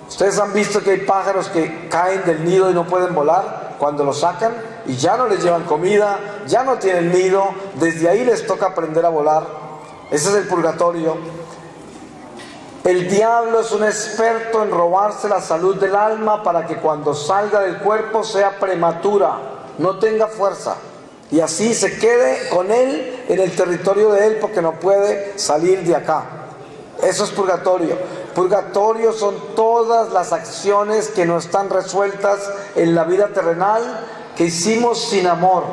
Ustedes han visto que hay pájaros que caen del nido y no pueden volar cuando los sacan y ya no les llevan comida, ya no tienen nido, desde ahí les toca aprender a volar. Ese es el purgatorio. El diablo es un experto en robarse la salud del alma para que cuando salga del cuerpo sea prematura, no tenga fuerza. Y así se quede con él en el territorio de él porque no puede salir de acá. Eso es purgatorio. Purgatorio son todas las acciones que no están resueltas en la vida terrenal, que hicimos sin amor.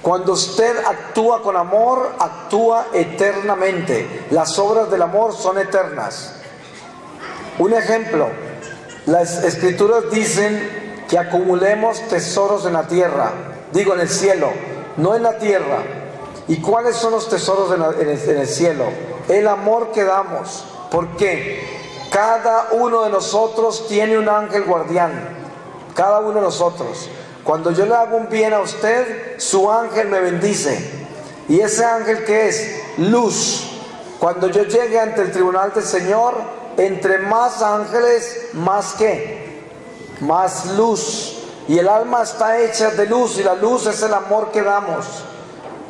Cuando usted actúa con amor, actúa eternamente. Las obras del amor son eternas. Un ejemplo, las escrituras dicen que acumulemos tesoros en la tierra, digo en el cielo, no en la tierra. ¿Y cuáles son los tesoros en el cielo? El amor que damos. ¿Por qué? Cada uno de nosotros tiene un ángel guardián. Cada uno de nosotros. Cuando yo le hago un bien a usted, su ángel me bendice. ¿Y ese ángel qué es? Luz. Cuando yo llegue ante el tribunal del Señor, entre más ángeles, ¿más qué? Más luz. Y el alma está hecha de luz y la luz es el amor que damos.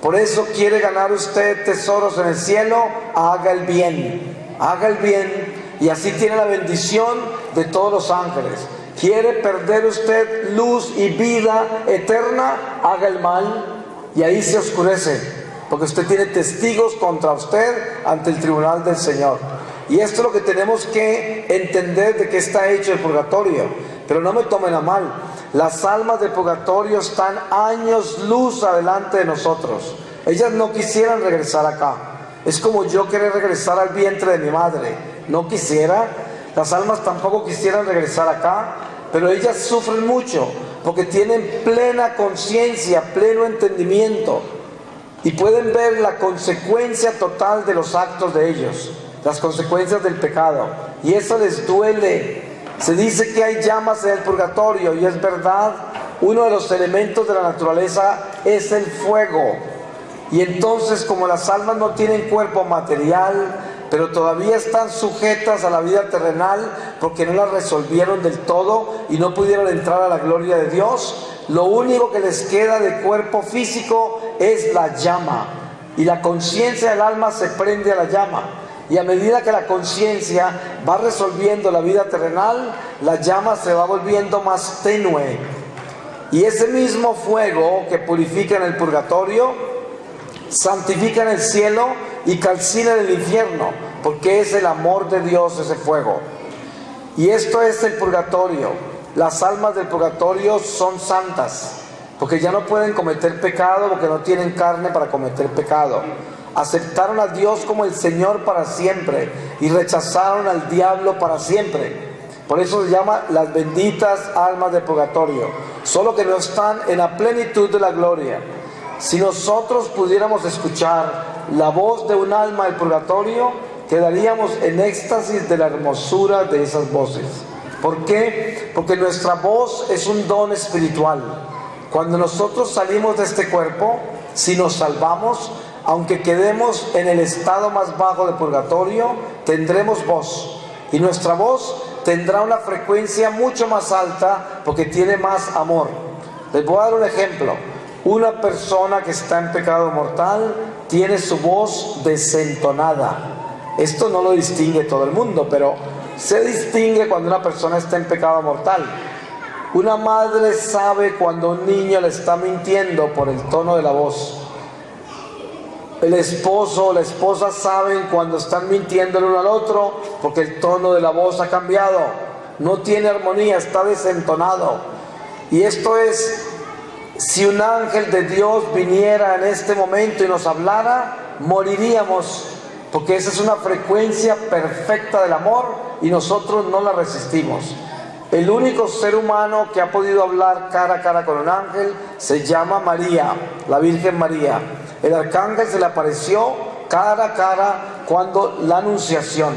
Por eso quiere ganar usted tesoros en el cielo, haga el bien. Haga el bien y así tiene la bendición de todos los ángeles. ¿Quiere perder usted luz y vida eterna? Haga el mal y ahí se oscurece, porque usted tiene testigos contra usted ante el tribunal del Señor. Y esto es lo que tenemos que entender de qué está hecho el purgatorio. Pero no me tomen a mal, las almas del purgatorio están años luz adelante de nosotros. Ellas no quisieran regresar acá. Es como yo querer regresar al vientre de mi madre. No quisiera. Las almas tampoco quisieran regresar acá, pero ellas sufren mucho porque tienen plena conciencia, pleno entendimiento y pueden ver la consecuencia total de los actos de ellos, las consecuencias del pecado, y eso les duele. Se dice que hay llamas en el purgatorio y es verdad. Uno de los elementos de la naturaleza es el fuego, y entonces como las almas no tienen cuerpo material, pero todavía están sujetas a la vida terrenal porque no la resolvieron del todo y no pudieron entrar a la gloria de Dios, lo único que les queda de cuerpo físico es la llama, y la conciencia del alma se prende a la llama, y a medida que la conciencia va resolviendo la vida terrenal, la llama se va volviendo más tenue, y ese mismo fuego que purifica en el purgatorio santifica en el cielo y calcina en el infierno, porque es el amor de Dios ese fuego. Y esto es el purgatorio. Las almas del purgatorio son santas, porque ya no pueden cometer pecado, porque no tienen carne para cometer pecado. Aceptaron a Dios como el Señor para siempre y rechazaron al diablo para siempre. Por eso se llama las benditas almas del purgatorio, solo que no están en la plenitud de la gloria. Si nosotros pudiéramos escuchar la voz de un alma del purgatorio, quedaríamos en éxtasis de la hermosura de esas voces. ¿Por qué? Porque nuestra voz es un don espiritual. Cuando nosotros salimos de este cuerpo, si nos salvamos, aunque quedemos en el estado más bajo del purgatorio, tendremos voz. Y nuestra voz tendrá una frecuencia mucho más alta porque tiene más amor. Les voy a dar un ejemplo. Una persona que está en pecado mortal tiene su voz desentonada. Esto no lo distingue todo el mundo, pero se distingue cuando una persona está en pecado mortal. Una madre sabe cuando un niño le está mintiendo por el tono de la voz. El esposo o la esposa saben cuando están mintiendo el uno al otro porque el tono de la voz ha cambiado. No tiene armonía, está desentonado. Y esto es... Si un ángel de Dios viniera en este momento y nos hablara, moriríamos, porque esa es una frecuencia perfecta del amor y nosotros no la resistimos. El único ser humano que ha podido hablar cara a cara con un ángel se llama María, la Virgen María. El arcángel se le apareció cara a cara cuando la Anunciación.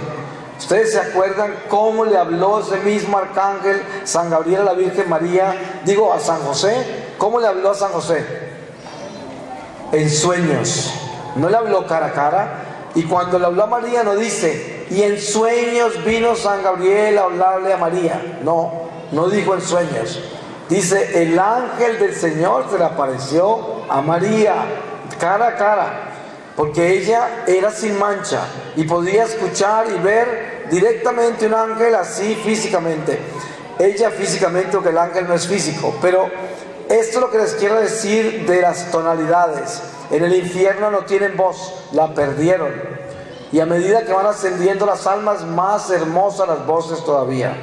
¿Ustedes se acuerdan cómo le habló ese mismo arcángel San Gabriel a la Virgen María? Digo, a San José. ¿Cómo le habló a San José? En sueños. No le habló cara a cara. Y cuando le habló a María no dice, y en sueños vino San Gabriel a hablarle a María. No, no dijo en sueños. Dice, el ángel del Señor se le apareció a María, cara a cara, porque ella era sin mancha y podía escuchar y ver directamente un ángel así físicamente. Ella físicamente, porque el ángel no es físico, pero esto es lo que les quiero decir de las tonalidades. En el infierno no tienen voz, la perdieron. Y a medida que van ascendiendo las almas, más hermosas las voces todavía.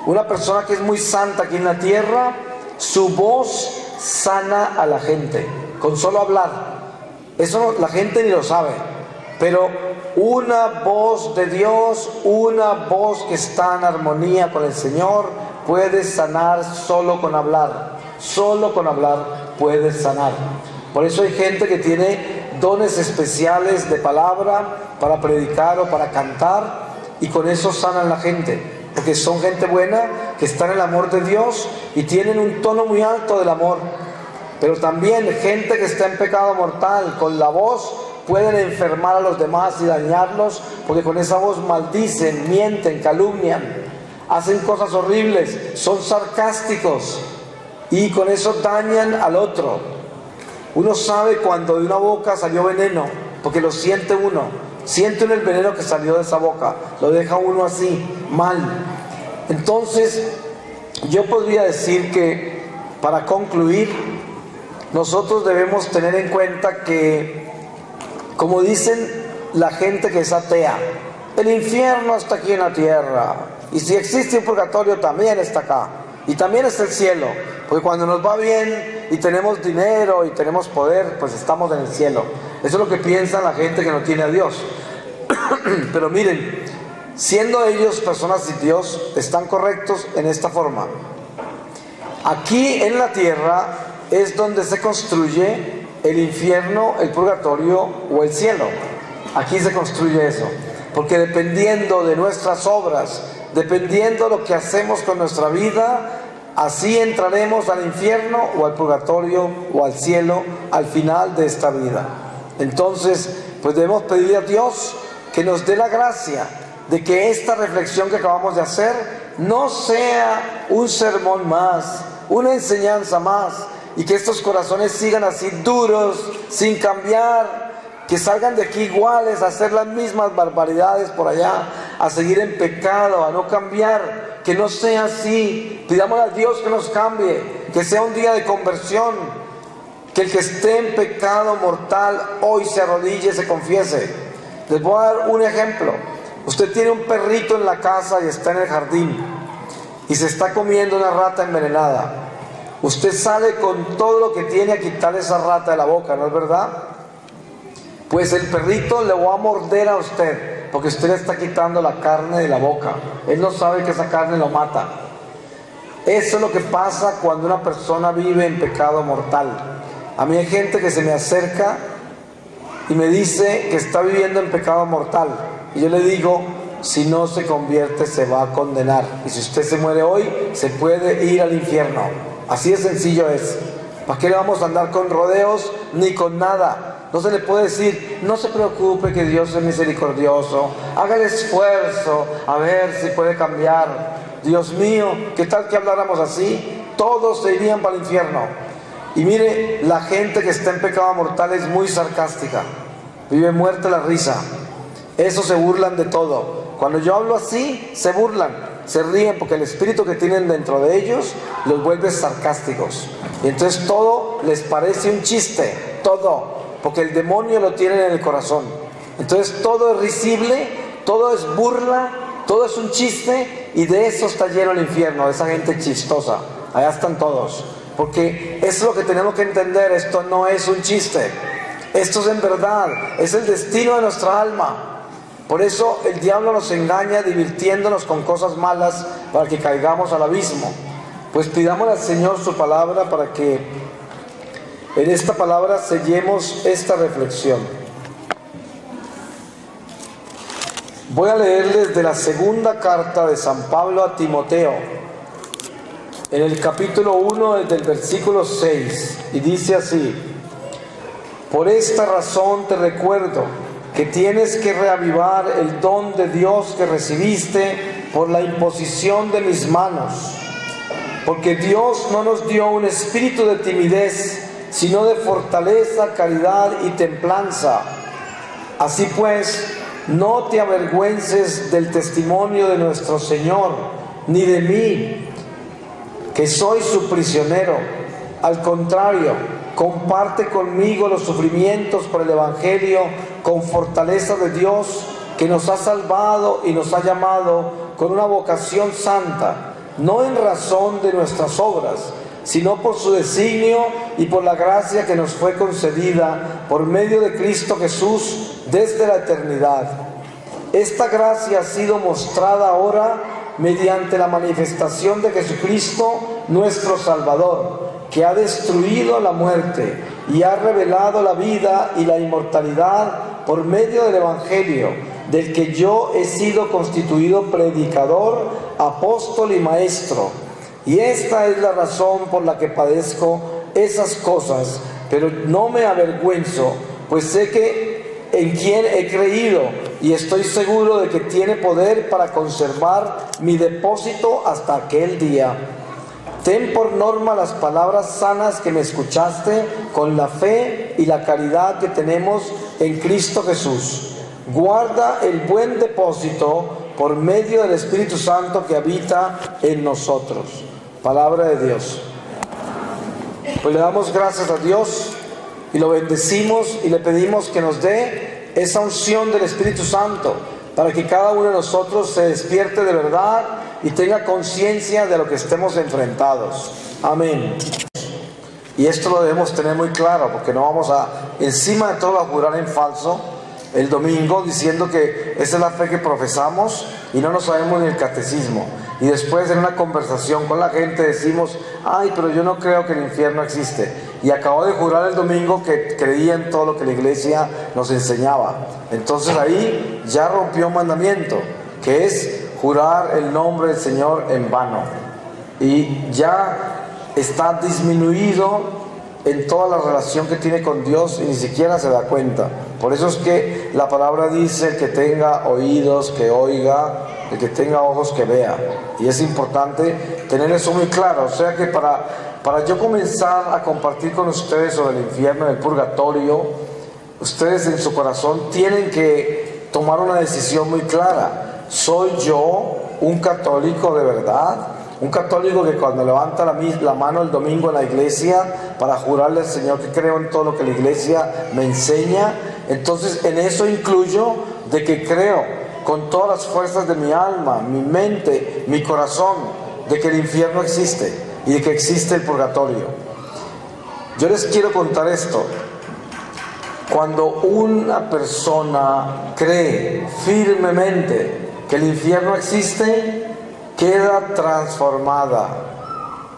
Una persona que es muy santa aquí en la tierra, su voz sana a la gente, con solo hablar. Eso no, la gente ni lo sabe. Pero una voz de Dios, una voz que está en armonía con el Señor, puede sanar solo con hablar. Solo con hablar puede sanar. Por eso hay gente que tiene dones especiales de palabra para predicar o para cantar, y con eso sanan la gente, porque son gente buena que está en el amor de Dios y tienen un tono muy alto del amor. Pero también gente que está en pecado mortal, con la voz pueden enfermar a los demás y dañarlos, porque con esa voz maldicen, mienten, calumnian, hacen cosas horribles, son sarcásticos y con eso dañan al otro. Uno sabe cuando de una boca salió veneno, porque lo siente uno. Siente uno el veneno que salió de esa boca. Lo deja uno así, mal. Entonces, yo podría decir que, para concluir, nosotros debemos tener en cuenta que, como dicen la gente que es atea, el infierno está aquí en la tierra. Y si existe un purgatorio, también está acá. Y también está el cielo. Porque cuando nos va bien y tenemos dinero y tenemos poder, pues estamos en el cielo. Eso es lo que piensa la gente que no tiene a Dios. Pero miren, siendo ellos personas sin Dios, están correctos en esta forma. Aquí en la tierra es donde se construye el infierno, el purgatorio o el cielo. Aquí se construye eso. Porque dependiendo de nuestras obras, dependiendo de lo que hacemos con nuestra vida, así entraremos al infierno o al purgatorio o al cielo al final de esta vida. Entonces, pues debemos pedirle a Dios que nos dé la gracia de que esta reflexión que acabamos de hacer no sea un sermón más, una enseñanza más, y que estos corazones sigan así duros, sin cambiar, que salgan de aquí iguales a hacer las mismas barbaridades por allá, a seguir en pecado, a no cambiar. Que no sea así. Pidamos a Dios que nos cambie, que sea un día de conversión, que el que esté en pecado mortal hoy se arrodille y se confiese. Les voy a dar un ejemplo. Usted tiene un perrito en la casa y está en el jardín y se está comiendo una rata envenenada. Usted sale con todo lo que tiene a quitarle esa rata de la boca, ¿no es verdad? Pues el perrito le va a morder a usted, porque usted le está quitando la carne de la boca. Él no sabe que esa carne lo mata. Eso es lo que pasa cuando una persona vive en pecado mortal. A mí hay gente que se me acerca y me dice que está viviendo en pecado mortal. Y yo le digo, si no se convierte se va a condenar. Y si usted se muere hoy, se puede ir al infierno. Así de sencillo es. ¿Para qué le vamos a andar con rodeos ni con nada? No se le puede decir, no se preocupe que Dios es misericordioso, haga el esfuerzo a ver si puede cambiar. Dios mío, ¿qué tal que habláramos así? Todos se irían para el infierno. Y mire, la gente que está en pecado mortal es muy sarcástica, vive muerta la risa. Eso se burlan de todo. Cuando yo hablo así, se burlan, se ríen, porque el espíritu que tienen dentro de ellos los vuelve sarcásticos. Y entonces todo les parece un chiste, todo. Porque el demonio lo tiene en el corazón. Entonces todo es risible, todo es burla, todo es un chiste, y de eso está lleno el infierno, de esa gente chistosa. Allá están todos. Porque eso es lo que tenemos que entender, esto no es un chiste. Esto es en verdad, es el destino de nuestra alma. Por eso el diablo nos engaña divirtiéndonos con cosas malas para que caigamos al abismo. Pues pidamos al Señor su palabra para que en esta palabra sellemos esta reflexión. Voy a leerles de la segunda carta de San Pablo a Timoteo, en el capítulo 1 desde el versículo 6, y dice así: por esta razón te recuerdo que tienes que reavivar el don de Dios que recibiste por la imposición de mis manos. Porque Dios no nos dio un espíritu de timidez, sino de fortaleza, caridad y templanza. Así pues, no te avergüences del testimonio de nuestro Señor, ni de mí, que soy su prisionero. Al contrario, comparte conmigo los sufrimientos por el Evangelio con fortaleza de Dios, que nos ha salvado y nos ha llamado con una vocación santa, no en razón de nuestras obras, sino por su designio y por la gracia que nos fue concedida por medio de Cristo Jesús desde la eternidad. Esta gracia ha sido mostrada ahora mediante la manifestación de Jesucristo, nuestro Salvador, que ha destruido la muerte y ha revelado la vida y la inmortalidad por medio del Evangelio, del que yo he sido constituido predicador, apóstol y maestro. Y esta es la razón por la que padezco esas cosas, pero no me avergüenzo, pues sé que en quien he creído y estoy seguro de que tiene poder para conservar mi depósito hasta aquel día. Ten por norma las palabras sanas que me escuchaste con la fe y la caridad que tenemos en Cristo Jesús. Guarda el buen depósito por medio del Espíritu Santo que habita en nosotros. Palabra de Dios. Pues le damos gracias a Dios y lo bendecimos y le pedimos que nos dé esa unción del Espíritu Santo para que cada uno de nosotros se despierte de verdad y tenga conciencia de lo que estemos enfrentados. Amén. Y esto lo debemos tener muy claro, porque no vamos a, encima de todo, a jurar en falso el domingo diciendo que esa es la fe que profesamos y no nos sabemos ni el catecismo. Y después en una conversación con la gente decimos: ay, pero yo no creo que el infierno existe. Y acabo de jurar el domingo que creía en todo lo que la iglesia nos enseñaba. Entonces ahí ya rompió un mandamiento, que es jurar el nombre del Señor en vano. Y ya está disminuido en toda la relación que tiene con Dios y ni siquiera se da cuenta. Por eso es que la palabra dice: el que tenga oídos que oiga, el que tenga ojos que vea. Y es importante tener eso muy claro. O sea que para yo comenzar a compartir con ustedes sobre el infierno y el purgatorio, ustedes en su corazón tienen que tomar una decisión muy clara. ¿Soy yo un católico de verdad? Un católico que cuando levanta la mano el domingo en la iglesia para jurarle al Señor que creo en todo lo que la iglesia me enseña. Entonces en eso incluyo de que creo con todas las fuerzas de mi alma, mi mente, mi corazón, de que el infierno existe y de que existe el purgatorio. Yo les quiero contar esto. Cuando una persona cree firmemente que el infierno existe, queda transformada.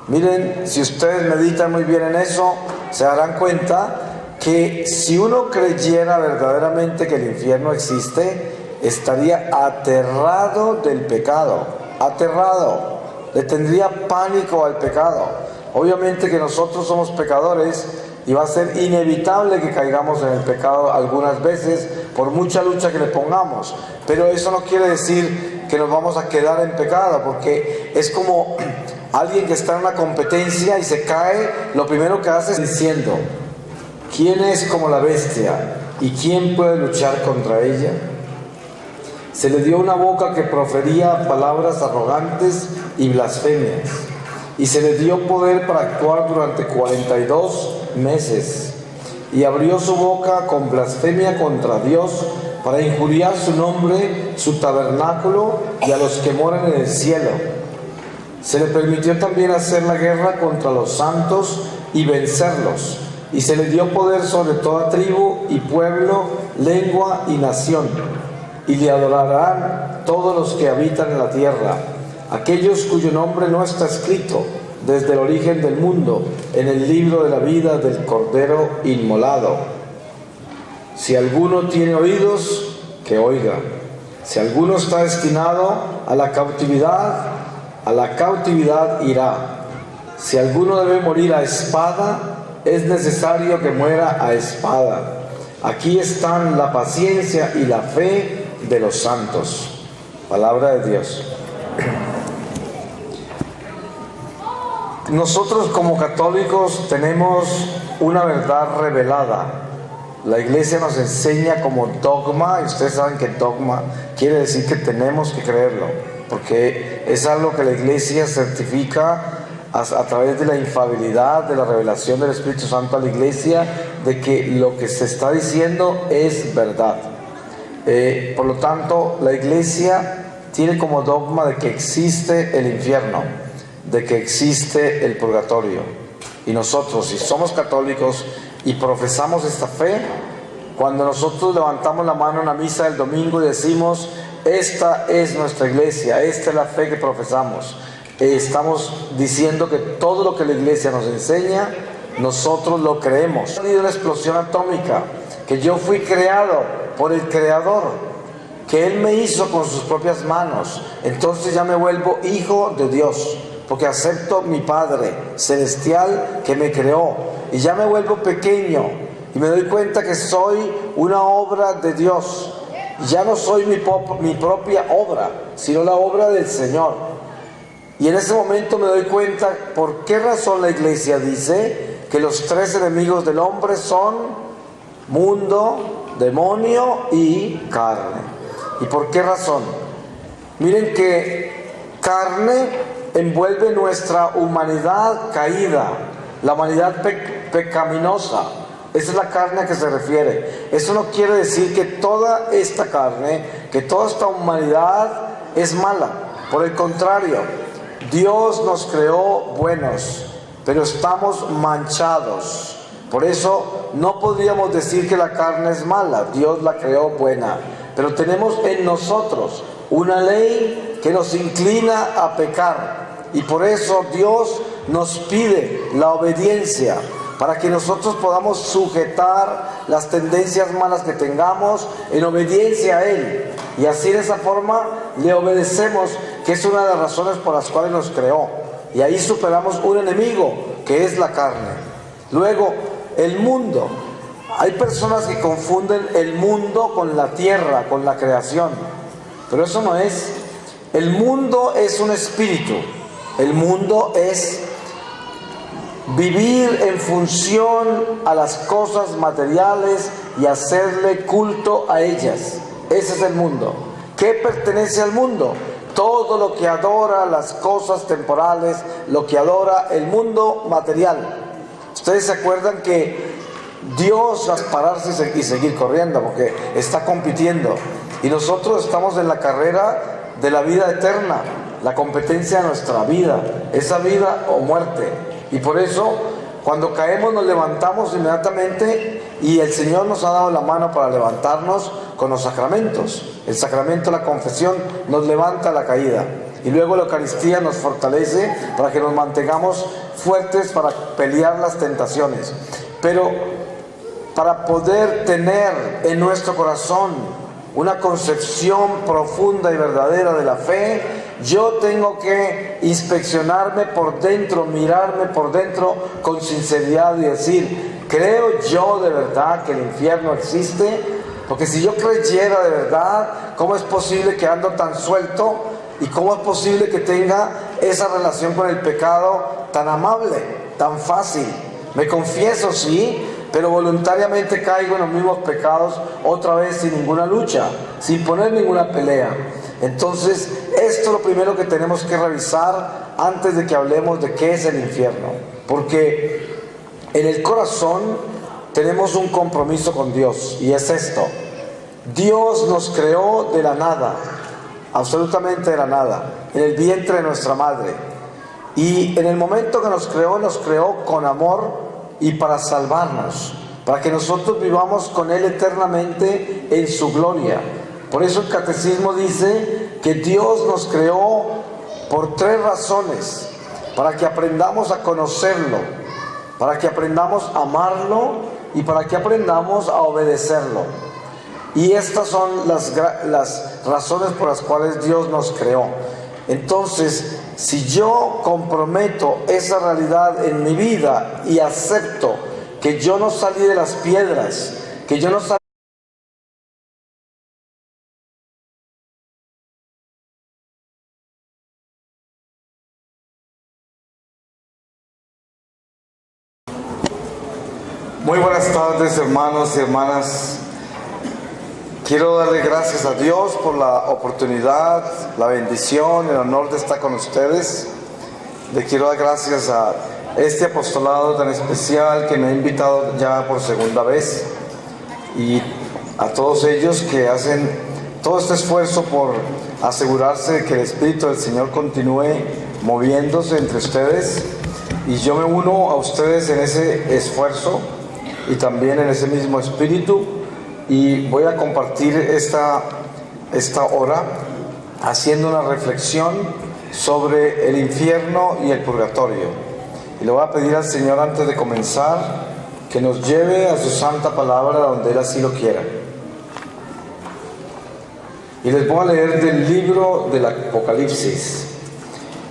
Miren, si ustedes meditan muy bien en eso, se darán cuenta que si uno creyera verdaderamente que el infierno existe, estaría aterrado del pecado, aterrado, le tendría pánico al pecado. Obviamente que nosotros somos pecadores y va a ser inevitable que caigamos en el pecado algunas veces por mucha lucha que le pongamos, pero eso no quiere decir que nos vamos a quedar en pecado, porque es como alguien que está en una competencia y se cae, lo primero que hace es diciendo: ¿quién es como la bestia y quién puede luchar contra ella? Se le dio una boca que profería palabras arrogantes y blasfemias, y se le dio poder para actuar durante 42 meses, y abrió su boca con blasfemia contra Dios para injuriar su nombre, su tabernáculo y a los que moran en el cielo. Se le permitió también hacer la guerra contra los santos y vencerlos, y se le dio poder sobre toda tribu y pueblo, lengua y nación, y le adorarán todos los que habitan en la tierra, aquellos cuyo nombre no está escrito desde el origen del mundo en el libro de la vida del Cordero inmolado. Si alguno tiene oídos, que oiga. Si alguno está destinado a la cautividad irá. Si alguno debe morir a espada, es necesario que muera a espada. Aquí están la paciencia y la fe de los santos. Palabra de Dios. Nosotros como católicos tenemos una verdad revelada. La Iglesia nos enseña como dogma, y ustedes saben que dogma quiere decir que tenemos que creerlo, porque es algo que la Iglesia certifica a través de la infalibilidad, de la revelación del Espíritu Santo a la Iglesia, de que lo que se está diciendo es verdad. Por lo tanto, la Iglesia tiene como dogma de que existe el infierno, de que existe el purgatorio. Y nosotros, si somos católicos y profesamos esta fe, cuando nosotros levantamos la mano en la misa del domingo y decimos: esta es nuestra iglesia, esta es la fe que profesamos, estamos diciendo que todo lo que la Iglesia nos enseña, nosotros lo creemos. Ha habido una explosión atómica, que yo fui creado por el Creador, que Él me hizo con sus propias manos. Entonces ya me vuelvo hijo de Dios, porque acepto mi Padre celestial que me creó, y ya me vuelvo pequeño y me doy cuenta que soy una obra de Dios. Ya no soy mi propia obra, sino la obra del Señor. Y en ese momento me doy cuenta por qué razón la Iglesia dice que los tres enemigos del hombre son mundo, demonio y carne. ¿Y por qué razón? Miren que carne envuelve nuestra humanidad caída, la humanidad pecaminosa. Esa es la carne a que se refiere. Eso no quiere decir que toda esta carne, que toda esta humanidad es mala. Por el contrario, Dios nos creó buenos, pero estamos manchados. Por eso no podríamos decir que la carne es mala. Dios la creó buena. Pero tenemos en nosotros una ley que nos inclina a pecar. Y por eso Dios nos pide la obediencia, para que nosotros podamos sujetar las tendencias malas que tengamos en obediencia a Él. Y así, de esa forma, le obedecemos, que es una de las razones por las cuales nos creó. Y ahí superamos un enemigo, que es la carne. Luego, el mundo. Hay personas que confunden el mundo con la tierra, con la creación. Pero eso no es. El mundo es un espíritu. El mundo es vivir en función a las cosas materiales y hacerle culto a ellas. Ese es el mundo. ¿Qué pertenece al mundo? Todo lo que adora las cosas temporales, lo que adora el mundo material. Ustedes se acuerdan que Dios va a pararse y seguir corriendo, porque está compitiendo. Y nosotros estamos en la carrera de la vida eterna, la competencia de nuestra vida, esa vida o muerte. Y por eso, cuando caemos, nos levantamos inmediatamente, y el Señor nos ha dado la mano para levantarnos con los sacramentos. El sacramento de la confesión nos levanta la caída, y luego la Eucaristía nos fortalece para que nos mantengamos fuertes para pelear las tentaciones. Pero para poder tener en nuestro corazón una concepción profunda y verdadera de la fe, yo tengo que inspeccionarme por dentro, mirarme por dentro con sinceridad y decir: ¿creo yo de verdad que el infierno existe? Porque si yo creyera de verdad, ¿cómo es posible que ando tan suelto? ¿Y cómo es posible que tenga esa relación con el pecado tan amable, tan fácil? Me confieso, sí, pero voluntariamente caigo en los mismos pecados otra vez, sin ninguna lucha, sin poner ninguna pelea. Entonces, esto es lo primero que tenemos que revisar antes de que hablemos de qué es el infierno. Porque en el corazón tenemos un compromiso con Dios, y es esto: Dios nos creó de la nada, absolutamente de la nada, en el vientre de nuestra madre. Y en el momento que nos creó con amor, y para salvarnos, para que nosotros vivamos con Él eternamente en su gloria. Por eso el catecismo dice que Dios nos creó por 3 razones: para que aprendamos a conocerlo, para que aprendamos a amarlo y para que aprendamos a obedecerlo. Y estas son las razones por las cuales Dios nos creó. Entonces, si yo comprometo esa realidad en mi vida y acepto que yo no salí de las piedras, que yo no salí... Muy buenas tardes, hermanos y hermanas. Quiero darle gracias a Dios por la oportunidad, la bendición, el honor de estar con ustedes. Le quiero dar gracias a este apostolado tan especial que me ha invitado ya por segunda vez, y a todos ellos que hacen todo este esfuerzo por asegurarse de que el Espíritu del Señor continúe moviéndose entre ustedes. Y yo me uno a ustedes en ese esfuerzo y también en ese mismo espíritu, y voy a compartir esta hora haciendo una reflexión sobre el infierno y el purgatorio. Y le voy a pedir al Señor, antes de comenzar, que nos lleve a su santa palabra donde Él así lo quiera. Y les voy a leer del libro del Apocalipsis,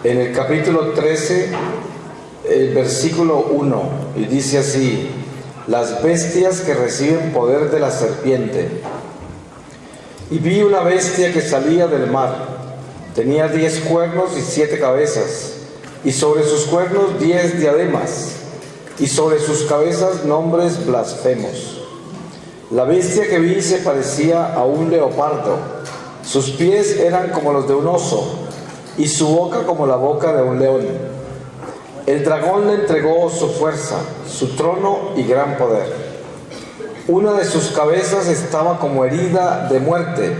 en el capítulo 13, el versículo 1, y dice así: las bestias que reciben poder de la serpiente. Y vi una bestia que salía del mar, tenía 10 cuernos y 7 cabezas, y sobre sus cuernos 10 diademas, y sobre sus cabezas nombres blasfemos. La bestia que vi se parecía a un leopardo, sus pies eran como los de un oso, y su boca como la boca de un león. El dragón le entregó su fuerza, su trono y gran poder. Una de sus cabezas estaba como herida de muerte,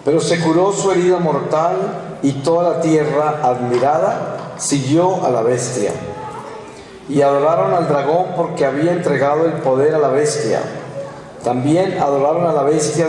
pero se curó su herida mortal, y toda la tierra, admirada, siguió a la bestia. Y adoraron al dragón porque había entregado el poder a la bestia. También adoraron a la bestia